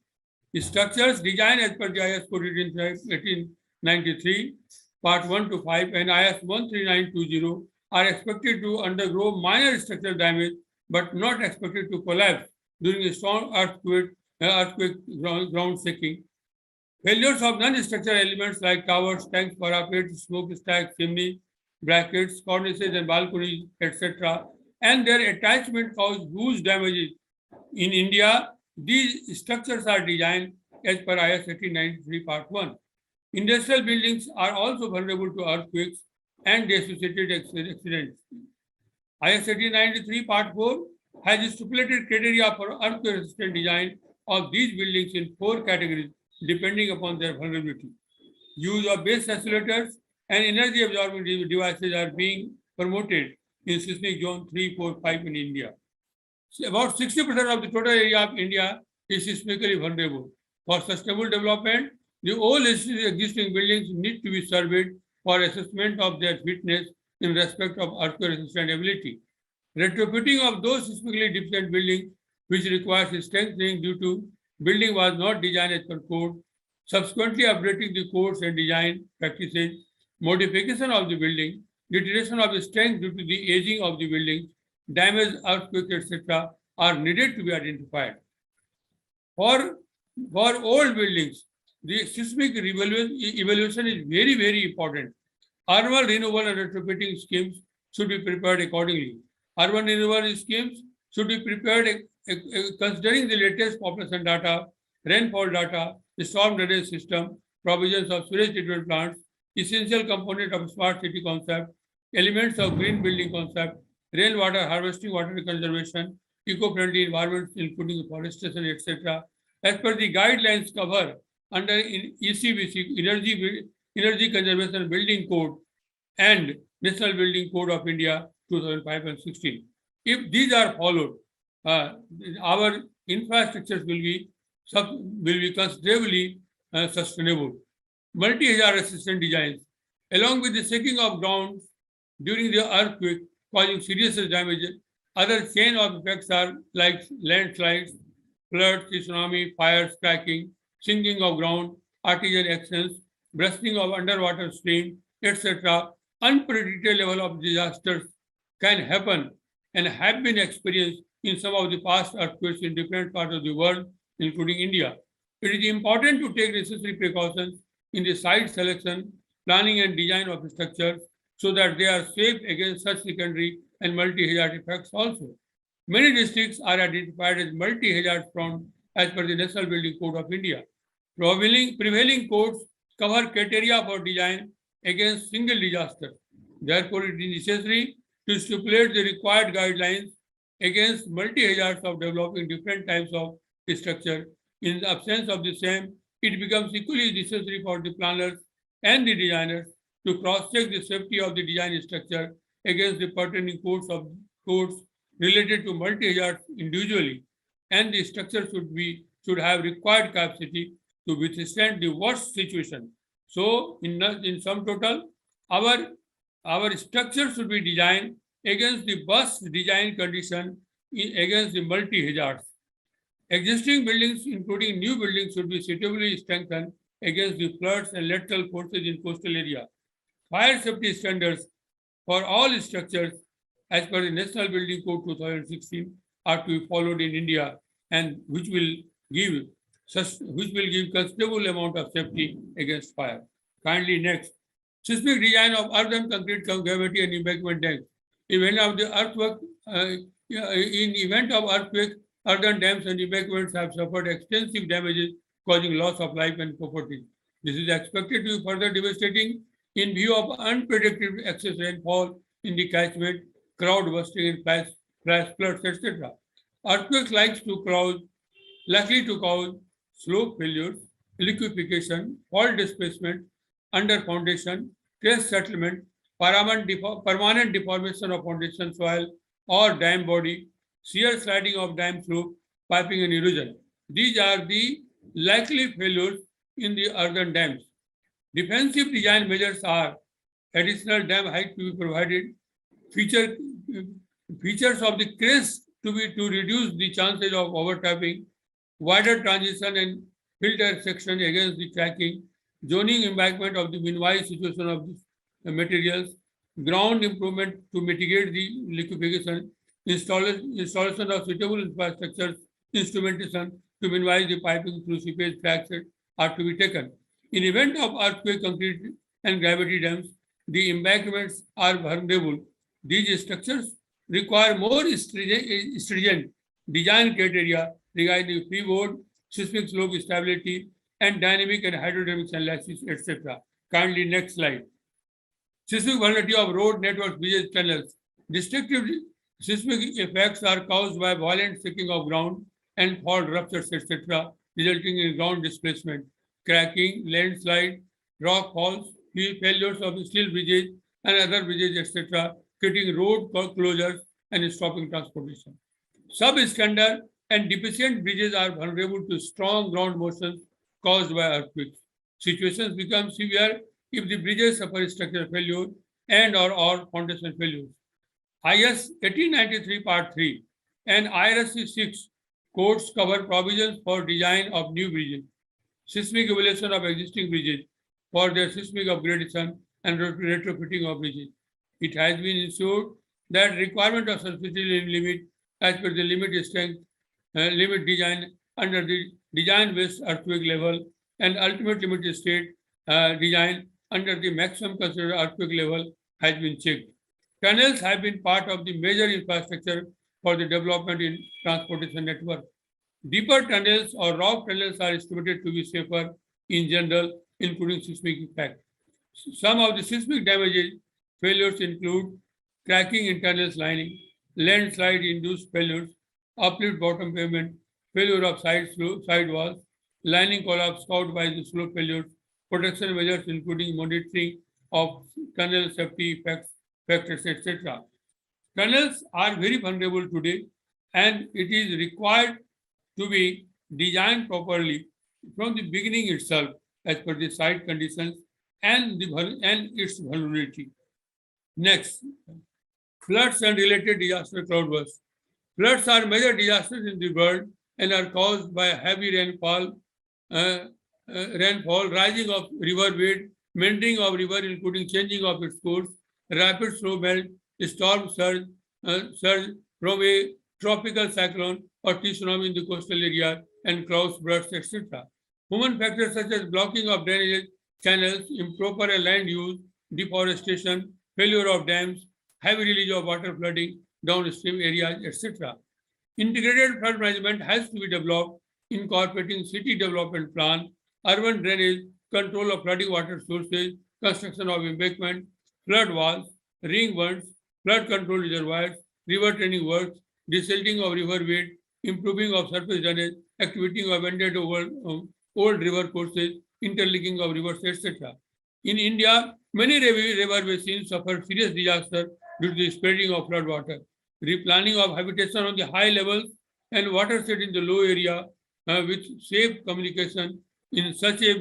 The structures designed as per the IS code 1893, Part 1 to 5, and IS 13920 are expected to undergo minor structural damage, but not expected to collapse during a strong earthquake ground shaking. Failures of non-structural elements like towers, tanks, parapets, smokestacks, chimney, brackets, cornices, and balconies, etc., and their attachment cause huge damages. In India, these structures are designed as per IS 1893 Part 1. Industrial buildings are also vulnerable to earthquakes and the associated accidents. IS 1893 Part 4 has stipulated criteria for earthquake-resistant design of these buildings in 4 categories, depending upon their vulnerability. Use of base isolators and energy-absorbing devices are being promoted in seismic zone 3, 4, 5 in India. So about 60% of the total area of India is seismically vulnerable. For sustainable development, the old existing buildings need to be surveyed for assessment of their fitness in respect of earthquake-resistant ability. Retrofitting of those seismically deficient buildings which requires strengthening due to building was not designed as per code, subsequently updating the codes and design practices, modification of the building, deterioration of the strength due to the aging of the building, damage, earthquake, etc., are needed to be identified. For old buildings, the seismic evaluation is very, very important. Urban renewal and retrofitting schemes should be prepared accordingly. Urban renewal schemes should be prepared considering the latest population data, rainfall data, the storm drainage system, provisions of sewage treatment plants, essential component of smart city concept, elements of green building concept, rainwater harvesting, water conservation, eco-friendly environments including forestation, etc. As per the guidelines covered under ECBC, Energy Conservation Building Code and National Building Code of India 2005 and 16. If these are followed, our infrastructures will be considerably sustainable. Multi-hazard resistant designs, along with the shaking of ground during the earthquake causing serious damage. Other chain of effects are like landslides, floods, tsunami, fires, cracking, sinking of ground, arterial actions, bursting of underwater stream, etc. Unpredictable level of disasters can happen and have been experienced in some of the past earthquakes in different parts of the world, including India. It is important to take necessary precautions in the site selection, planning and design of structures so that they are safe against such secondary and multi-hazard effects also. Many districts are identified as multi-hazard prone as per the National Building Code of India. Prevailing codes cover criteria for design against single disaster. Therefore, it is necessary to stipulate the required guidelines against multi-hazards of developing different types of structure. In the absence of the same, it becomes equally necessary for the planners and the designers to cross-check the safety of the design structure against the pertaining codes related to multi-hazards individually, and the structure should have required capacity to withstand the worst situation. So, in sum total, our structure should be designed against the worst design condition against the multi-hazards. Existing buildings, including new buildings, should be suitably strengthened against the floods and lateral forces in coastal area. Fire safety standards for all structures as per the National Building Code 2016 are to be followed in India, and which will give considerable amount of safety against fire. Kindly next. Seismic design of earth and concrete cavity and embankment dams. In event of earthquake, earthen dams and embankments have suffered extensive damages, causing loss of life and property. This is expected to be further devastating in view of unpredictable excess rainfall in the catchment, crowd bursting in flash floods, etc. Earthquakes likely to cause slope failures, liquefaction, fault displacement, under foundation, crest settlement, permanent deformation of foundation soil or dam body, shear sliding of dam slope, piping and erosion. These are the likely failures in the earthen dams. Defensive design measures are additional dam height to be provided, features of the crest to reduce the chances of overtapping, wider transition and filter section against the cracking, zoning embankment of the minimize situation of the materials, ground improvement to mitigate the liquefaction, installation of suitable infrastructure, instrumentation to minimize the piping through seepage cracks are to be taken. In event of earthquake, concrete and gravity dams, the embankments are vulnerable. These structures require more stringent design criteria regarding freeboard, seismic slope stability, and dynamic and hydrodynamic analysis, etc. Kindly next slide. Seismic vulnerability of road networks, bridges, tunnels. Destructive seismic effects are caused by violent shaking of ground and fault ruptures, etc., resulting in ground displacement, cracking, landslide, rock falls, failures of steel bridges and other bridges, etc., creating road closures and stopping transportation. Substandard and deficient bridges are vulnerable to strong ground motions caused by earthquakes. Situations become severe if the bridges suffer structural failure and or foundation failures. IS 1893 Part 3 and IRC 6 codes cover provisions for design of new bridges, seismic evaluation of existing bridges for their seismic upgradation and retrofitting of bridges. It has been ensured that requirement of surface limit as per the limit strength, limit design under the design-based earthquake level and ultimate limit state design under the maximum considered earthquake level has been checked. Tunnels have been part of the major infrastructure for the development in transportation network. Deeper tunnels or rock tunnels are estimated to be safer in general, including seismic impact. Some of the seismic damages failures include cracking in tunnels lining, landslide-induced failures, uplift bottom pavement, failure of side walls, lining collapse caused by the slope failures, protection measures including monitoring of tunnel safety factors, etc. Tunnels are very vulnerable today, and it is required to be designed properly from the beginning itself as per the site conditions and its vulnerability. Next, floods and related disaster cloudbursts. Floods are major disasters in the world and are caused by heavy rainfall, rising of river bed, mending of river including changing of its course, rapid snow melt, storm surge, surge from a tropical cyclone or tsunami in the coastal area, and clouds bursts, etc. Human factors such as blocking of drainage channels, improper land use, deforestation, failure of dams, heavy release of water flooding, downstream areas, etc. Integrated flood management has to be developed, incorporating city development plan, urban drainage, control of flooding water sources, construction of embankment, flood walls, ring bunds, flood control reservoirs, river training works, desilting of river bed, improving of surface drainage, activating of abandoned old river courses, interlinking of rivers, etc. In India, many river basins suffer serious disaster due to the spreading of flood water. Replanning of habitation on the high levels and watershed in the low area with safe communication in such a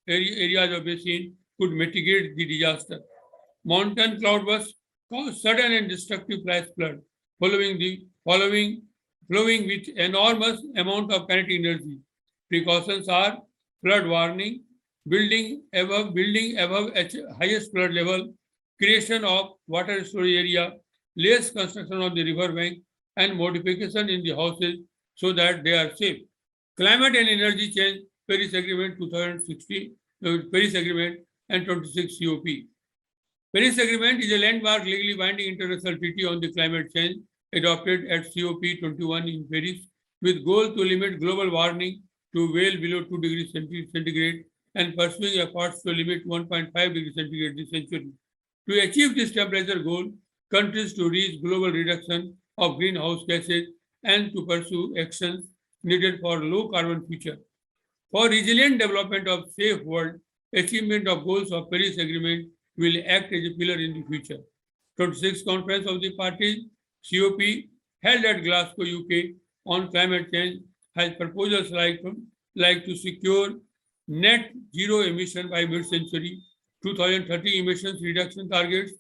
areas of basin could mitigate the disaster. Mountain cloudbursts cause sudden and destructive flash flood, flowing with enormous amount of kinetic energy. Precautions are flood warning, building above highest flood level, creation of water storage area, less construction on the river bank, and modification in the houses so that they are safe. Climate and Energy Change Paris Agreement 2016, Paris Agreement and 26 COP. Paris Agreement is a landmark legally binding international treaty on the climate change adopted at COP 21 in Paris with goal to limit global warming to well below 2 degrees centigrade and pursuing efforts to limit 1.5 degrees centigrade this century. To achieve this temperature goal, countries to reach global reduction of greenhouse gases and to pursue actions needed for low carbon future. For resilient development of safe world, achievement of goals of Paris Agreement will act as a pillar in the future. 26th Conference of the Parties, COP, held at Glasgow, UK, on climate change has proposals like to secure net zero emission by mid-century, 2030 emissions reduction targets,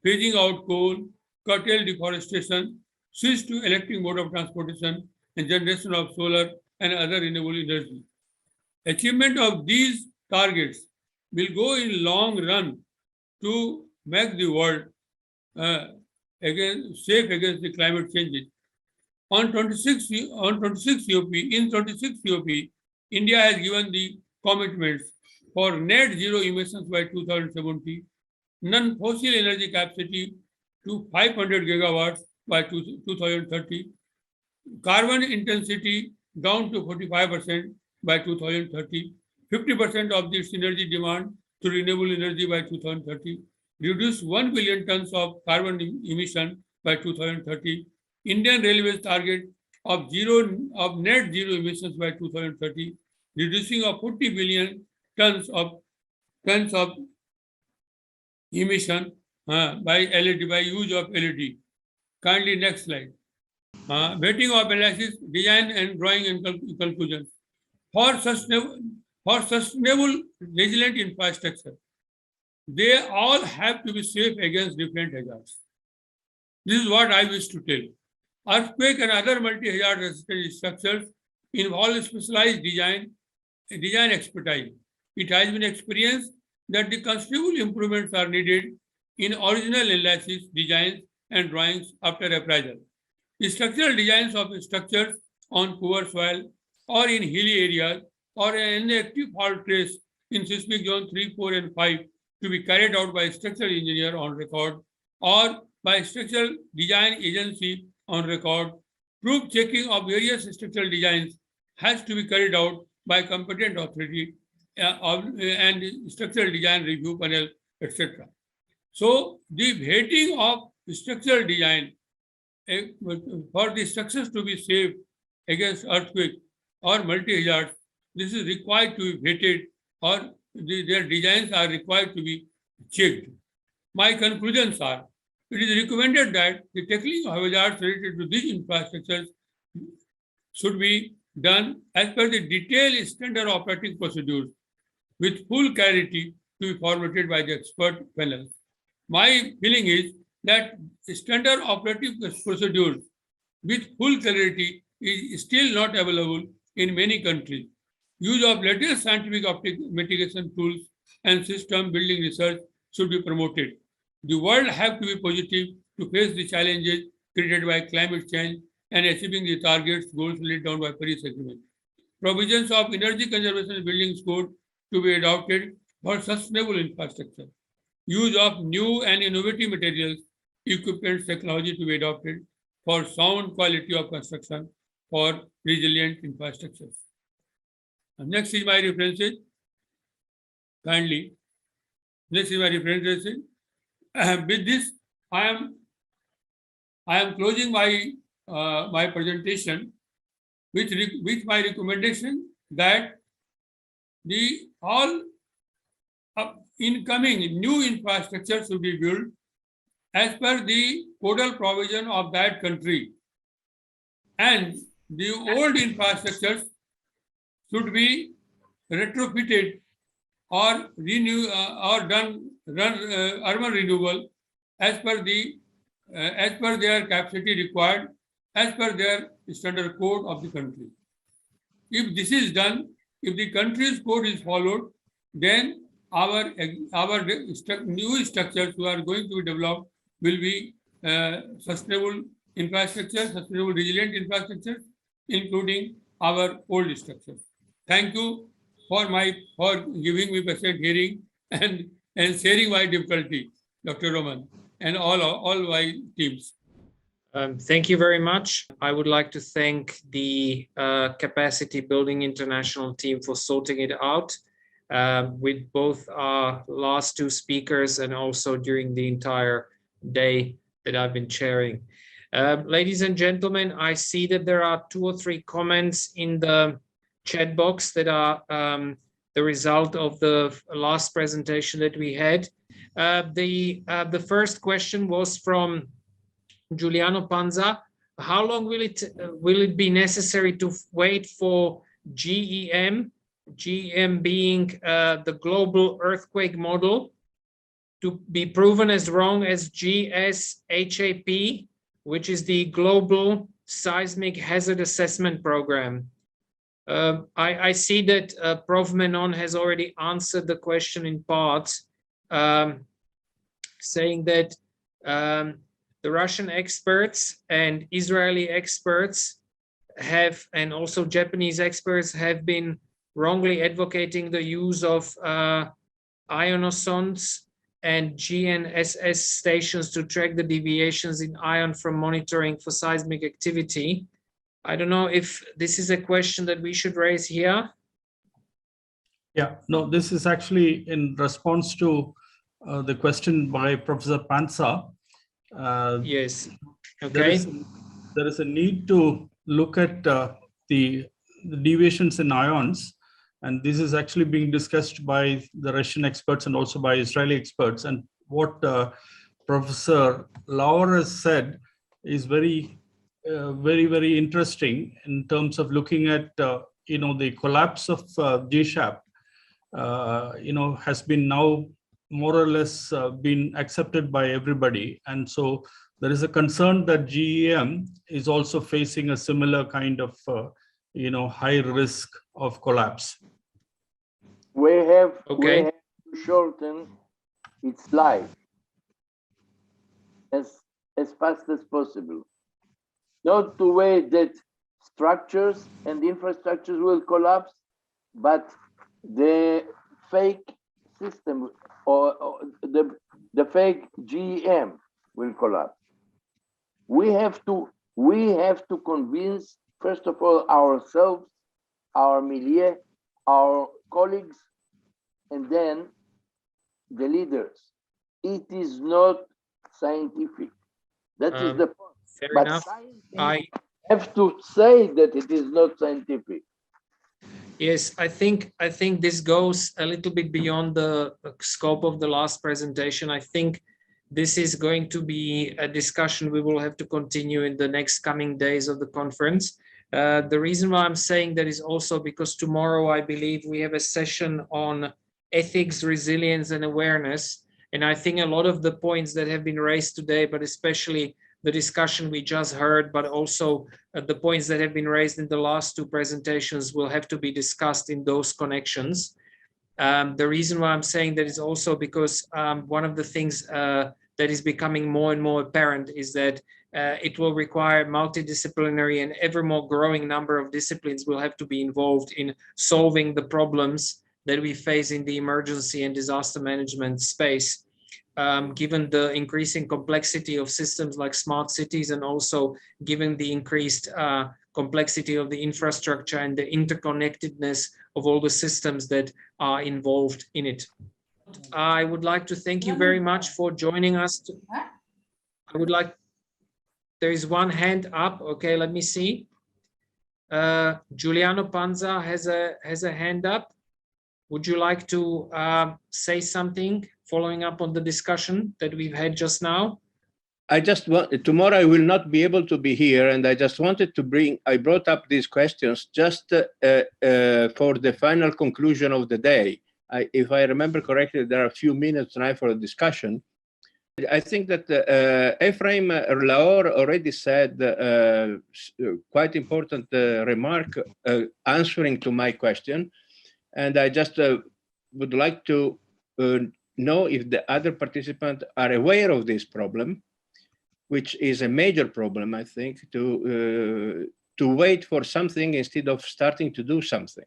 phasing out coal, curtail deforestation, switch to electric mode of transportation, and generation of solar and other renewable energy. Achievement of these targets will go in long run to make the world safe against the climate changes. On 26 COP, India has given the commitments for net zero emissions by 2070, non-fossil energy capacity to 500 gigawatts by 2030, carbon intensity down to 45% by 2030, 50% of this energy demand to renewable energy by 2030, reduce 1 billion tons of carbon emission by 2030, Indian Railways target of net zero emissions by 2030, reducing of 40 billion tons of emission by use of LED. Kindly next slide. Vetting of analysis, design and drawing and conclusions. For sustainable resilient infrastructure, they all have to be safe against different hazards. This is what I wish to tell. Earthquake and other multi-hazard resistant structures involve specialized design expertise. It has been experienced that the considerable improvements are needed in original analysis, designs, and drawings after appraisal. The structural designs of structures on poor soil or in hilly areas or an active fault trace in seismic zone 3, 4, and 5 to be carried out by a structural engineer on record or by structural design agency on record. Proof checking of various structural designs has to be carried out by competent authority and structural design review panel, etc. So the vetting of structural design for the structures to be safe against earthquake or multi-hazards, this is required to be vetted or their designs are required to be checked. My conclusions are, it is recommended that the tackling of hazards related to these infrastructures should be done as per the detailed standard operating procedures with full clarity to be formatted by the expert panels. My feeling is that standard operating procedures with full clarity is still not available in many countries. Use of latest scientific mitigation tools and system building research should be promoted. The world have to be positive to face the challenges created by climate change and achieving the targets goals laid down by Paris Agreement. Provisions of Energy Conservation Buildings Code to be adopted for sustainable infrastructure. Use of new and innovative materials, equipment, technology to be adopted for sound quality of construction for resilient infrastructures. Next is my references. Kindly. Next is my references. With this, I am closing my my presentation with my recommendation that the all incoming new infrastructure should be built as per the codal provision of that country, and the old infrastructures should be retrofitted or renew or run urban renewal as per their capacity required, as per their standard code of the country. If this is done, if the country's code is followed, then our new structures who are going to be developed will be sustainable infrastructure, sustainable resilient infrastructure, including our old structures. Thank you for giving me patient hearing and sharing my difficulty, Dr. Roman, and all my teams. Thank you very much. I would like to thank the Capacity Building International team for sorting it out with both our last two speakers and also during the entire day that I've been chairing. Ladies and gentlemen, I see that there are 2 or 3 comments in the chat box that are the result of the last presentation that we had. The first question was from Giuliano Panza. How long will it be necessary to wait for GEM being the global earthquake model, to be proven as wrong as GSHAP, which is the global seismic hazard assessment program? I see that Prof. Menon has already answered the question in part, saying that the Russian experts and Israeli experts have, and also Japanese experts have been wrongly advocating the use of ionosondes and GNSS stations to track the deviations in ion from monitoring for seismic activity. I don't know if this is a question that we should raise here. Yeah, no, this is actually in response to the question by Professor Panza. Yes, okay. There is a need to look at the deviations in ions, and this is actually being discussed by the Russian experts and also by Israeli experts. And what Professor Laor has said is very interesting in terms of looking at the collapse of GSHAP. Has been now more or less been accepted by everybody, and so there is a concern that GEM is also facing a similar kind of high risk of collapse. We have to shorten its life as fast as possible, not to wait that structures and infrastructures will collapse, but the fake system or the fake GEM will collapse. We have to convince, first of all, ourselves, our milieu, our colleagues, and then the leaders. It is not scientific. That is the point. Fair but enough. I have to say that it is not scientific. Yes, I think this goes a little bit beyond the scope of the last presentation. I think this is going to be a discussion we will have to continue in the next coming days of the conference. The reason why I'm saying that is also because tomorrow, I believe, we have a session on ethics, resilience, and awareness. And I think a lot of the points that have been raised today, but especially the discussion we just heard, but also the points that have been raised in the last 2 presentations will have to be discussed in those connections. The reason why I'm saying that is also because one of the things that is becoming more and more apparent is that it will require multidisciplinary and ever more growing number of disciplines will have to be involved in solving the problems that we face in the emergency and disaster management space. Given the increasing complexity of systems like smart cities, and also given the increased complexity of the infrastructure and the interconnectedness of all the systems that are involved in it. I would like to thank you very much for joining us. There is one hand up. Okay, let me see. Giuliano Panza has a hand up. Would you like to say something following up on the discussion that we've had just now? Tomorrow I will not be able to be here, and I just wanted to I brought up these questions just for the final conclusion of the day. If I remember correctly, there are a few minutes now for a discussion. I think that Efraim Laor already said quite important remark answering to my question. And I just would like to know if the other participants are aware of this problem, which is a major problem, I think, to wait for something instead of starting to do something.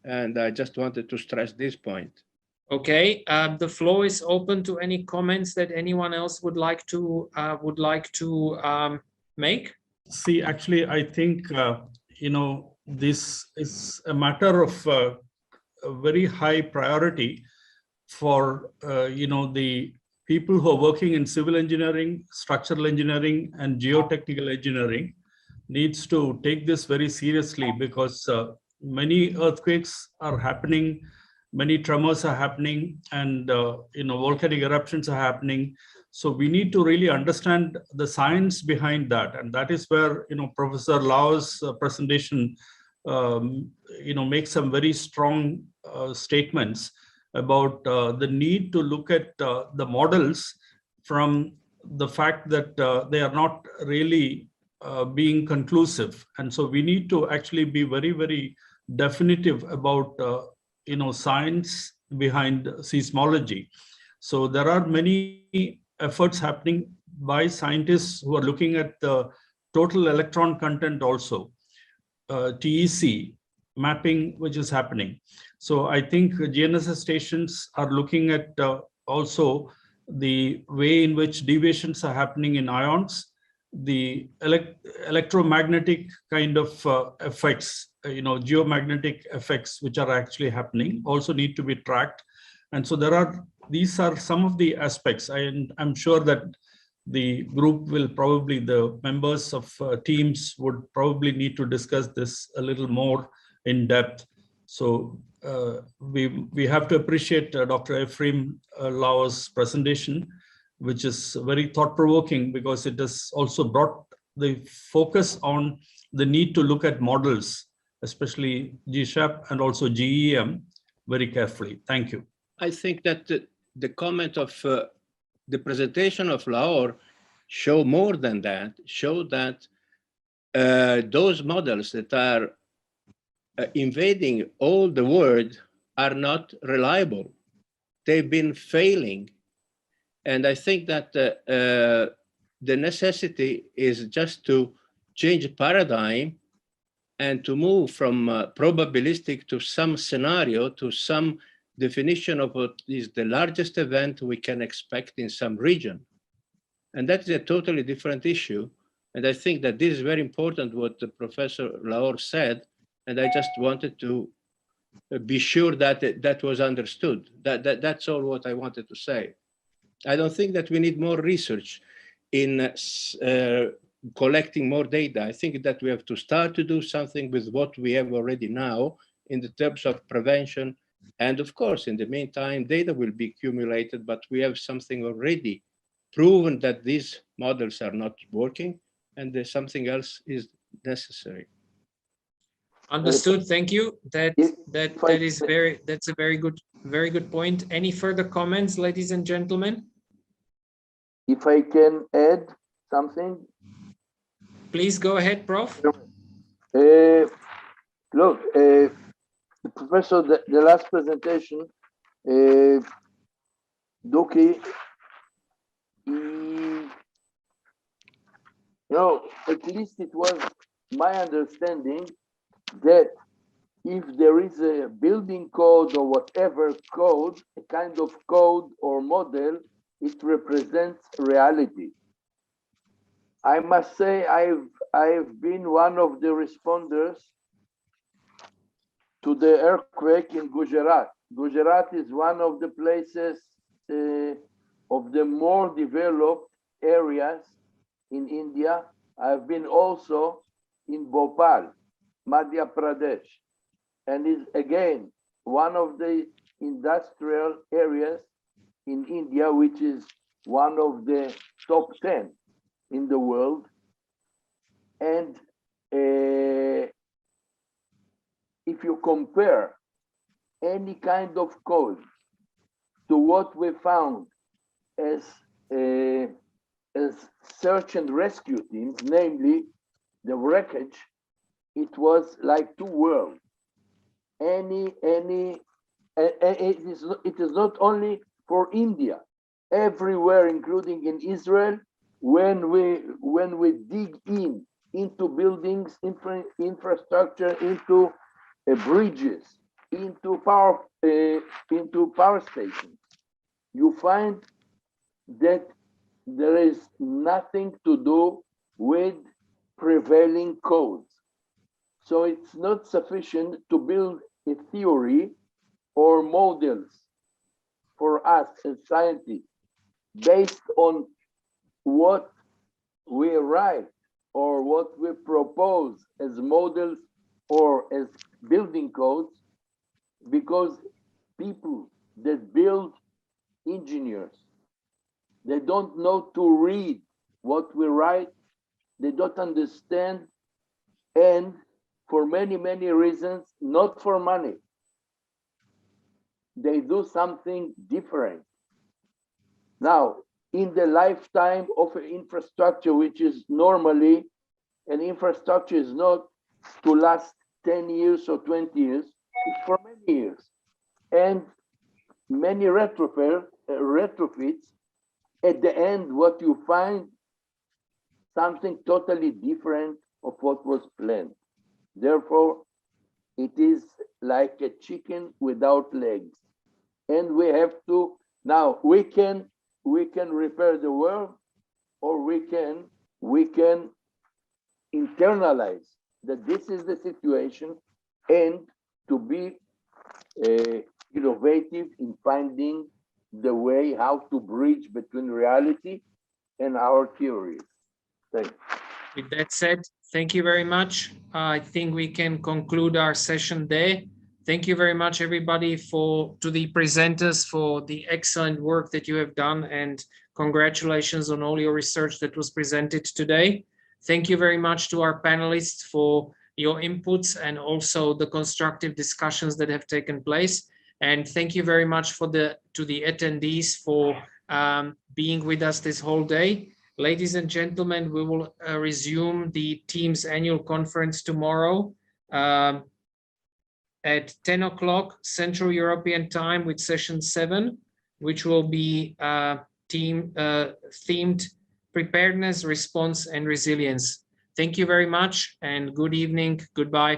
And I just wanted to stress this point. Okay, the floor is open to any comments that anyone else would like to make. See, actually, I think this is a matter of a very high priority for the people who are working in civil engineering, structural engineering, and geotechnical engineering needs to take this very seriously, because many earthquakes are happening, many tremors are happening, and volcanic eruptions are happening. So we need to really understand the science behind that, and that is where Professor Laor's presentation makes some very strong statements about the need to look at the models from the fact that they are not really being conclusive. And so we need to actually be very, very definitive about science behind seismology. So there are many efforts happening by scientists who are looking at the total electron content also, TEC mapping, which is happening. So I think GNSS stations are looking at also the way in which deviations are happening in ions, the electromagnetic kind of effects, geomagnetic effects, which are actually happening, also need to be tracked. And so these are some of the aspects. I'm sure that the group will probably, the members of TIEMS would probably need to discuss this a little more in depth. So we have to appreciate Dr. Efraim Laor's presentation, which is very thought-provoking, because it has also brought the focus on the need to look at models, especially GSHAP and also GEM, very carefully. Thank you. I think that the comment of the presentation of Laor show more than that, show that those models that are invading all the world are not reliable. They've been failing. And I think that the necessity is just to change paradigm and to move from probabilistic to some scenario, to some definition of what is the largest event we can expect in some region. And that is a totally different issue. And I think that this is very important, what the Professor Laor said. And I just wanted to be sure that that was understood. That's all what I wanted to say. I don't think that we need more research in collecting more data. I think that we have to start to do something with what we have already now in the terms of prevention. And of course, in the meantime, data will be accumulated, but we have something already proven that these models are not working, and there's something else is necessary. Understood. Thank you. That's a very good point. Any further comments, ladies and gentlemen? If I can add something. Please go ahead, Prof. Look, Professor, the last presentation, Dukhi at least it was my understanding that if there is a building code or whatever code, a kind of code or model, it represents reality. I must say I've been one of the responders to the earthquake in Gujarat. Gujarat is one of the places of the more developed areas in India. I've been also in Bhopal, Madhya Pradesh, and is again one of the industrial areas in India, which is one of the top 10 in the world. And if you compare any kind of code to what we found as search and rescue teams, namely the wreckage, it was like two worlds. It is not only for India, everywhere, including in Israel, when we dig into buildings, infrastructure, into bridges, into power stations, you find that there is nothing to do with prevailing codes. So it's not sufficient to build a theory or models for us as scientists based on what we write or what we propose as models or as building codes, because people that build, engineers, they don't know to read what we write, they don't understand, and for many, many reasons, not for money, they do something different. Now, in the lifetime of an infrastructure, which is normally, an infrastructure is not to last 10 years or 20 years, it's for many years. And many retrofits, at the end, what you find, something totally different of what was planned. Therefore, it is like a chicken without legs. And we have to, now we can repair the world, or we can internalize that this is the situation, and to be innovative in finding the way how to bridge between reality and our theories. Thank you. With that said, thank you very much. I think we can conclude our session there. Thank you very much, everybody, to the presenters for the excellent work that you have done, and congratulations on all your research that was presented today. Thank you very much to our panelists for your inputs and also the constructive discussions that have taken place. And thank you very much to the attendees for being with us this whole day. Ladies and gentlemen, we will resume the TIEMS annual conference tomorrow at 10 o'clock Central European time with session 7, which will be themed Preparedness, Response, and Resilience. Thank you very much and good evening. Goodbye.